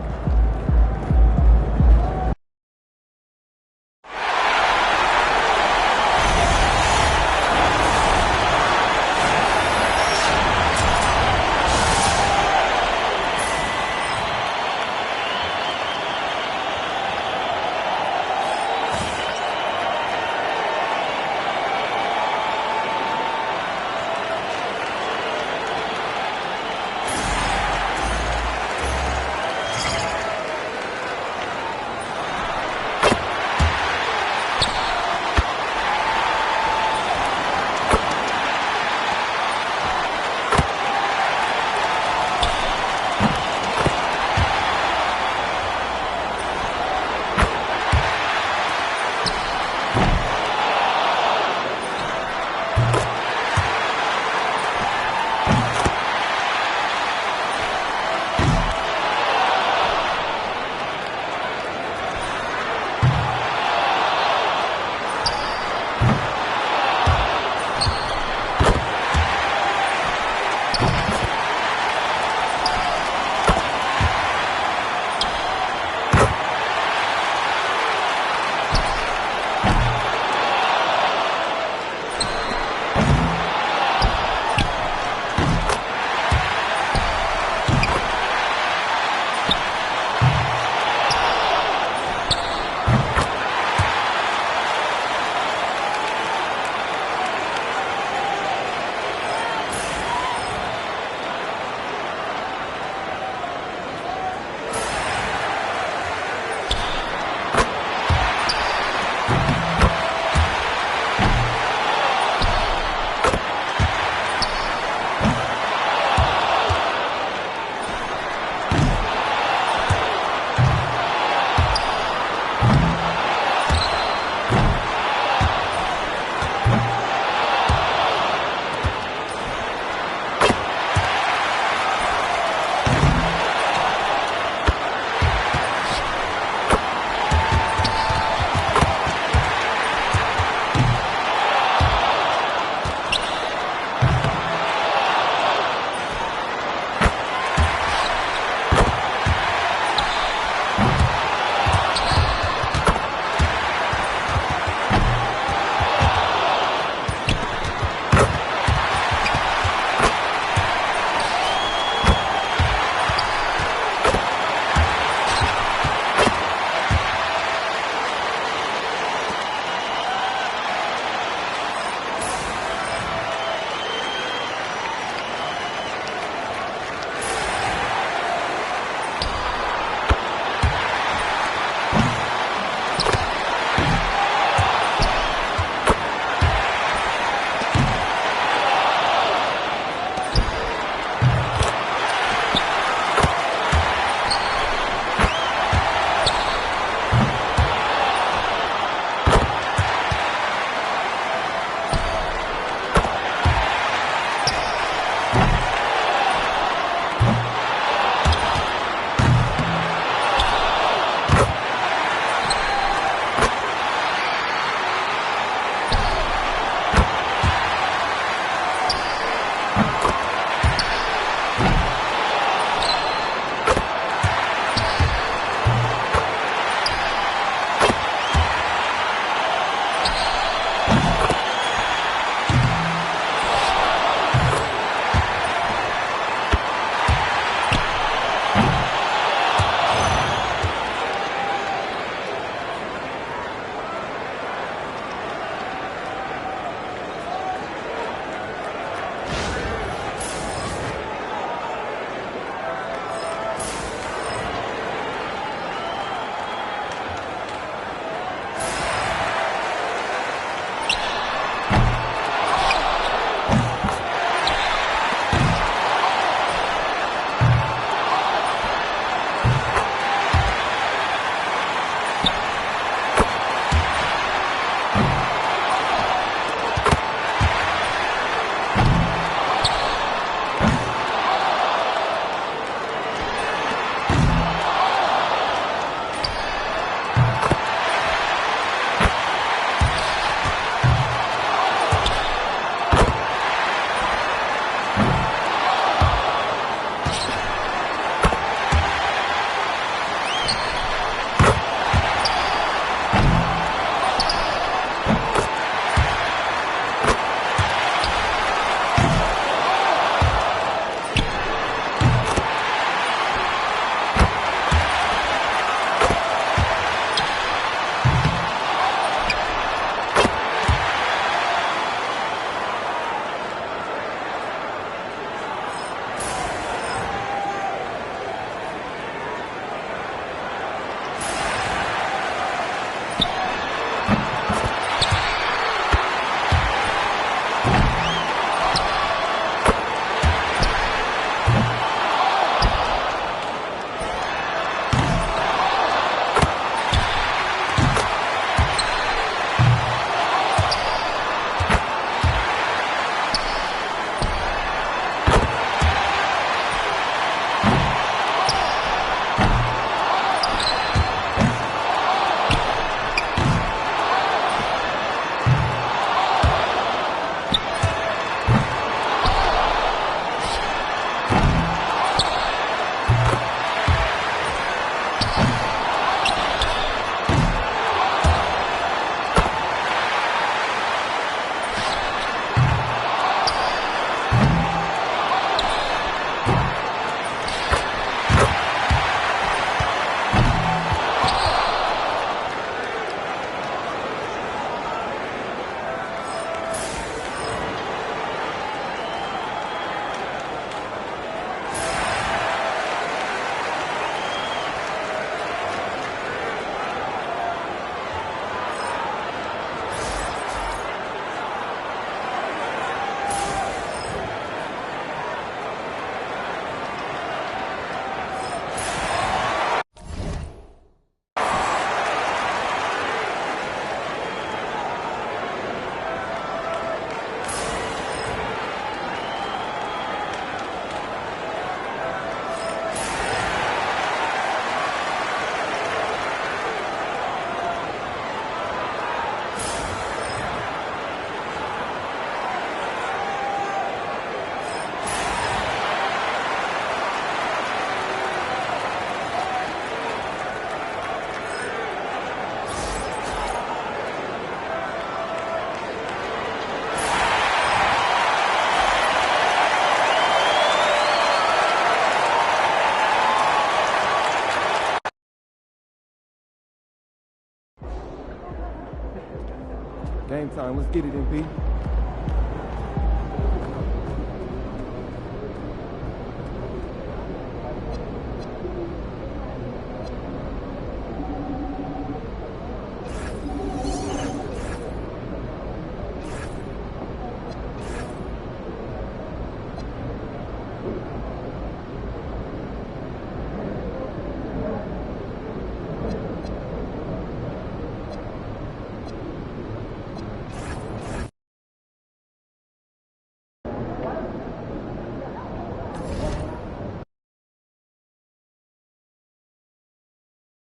time. Let's get it, MP.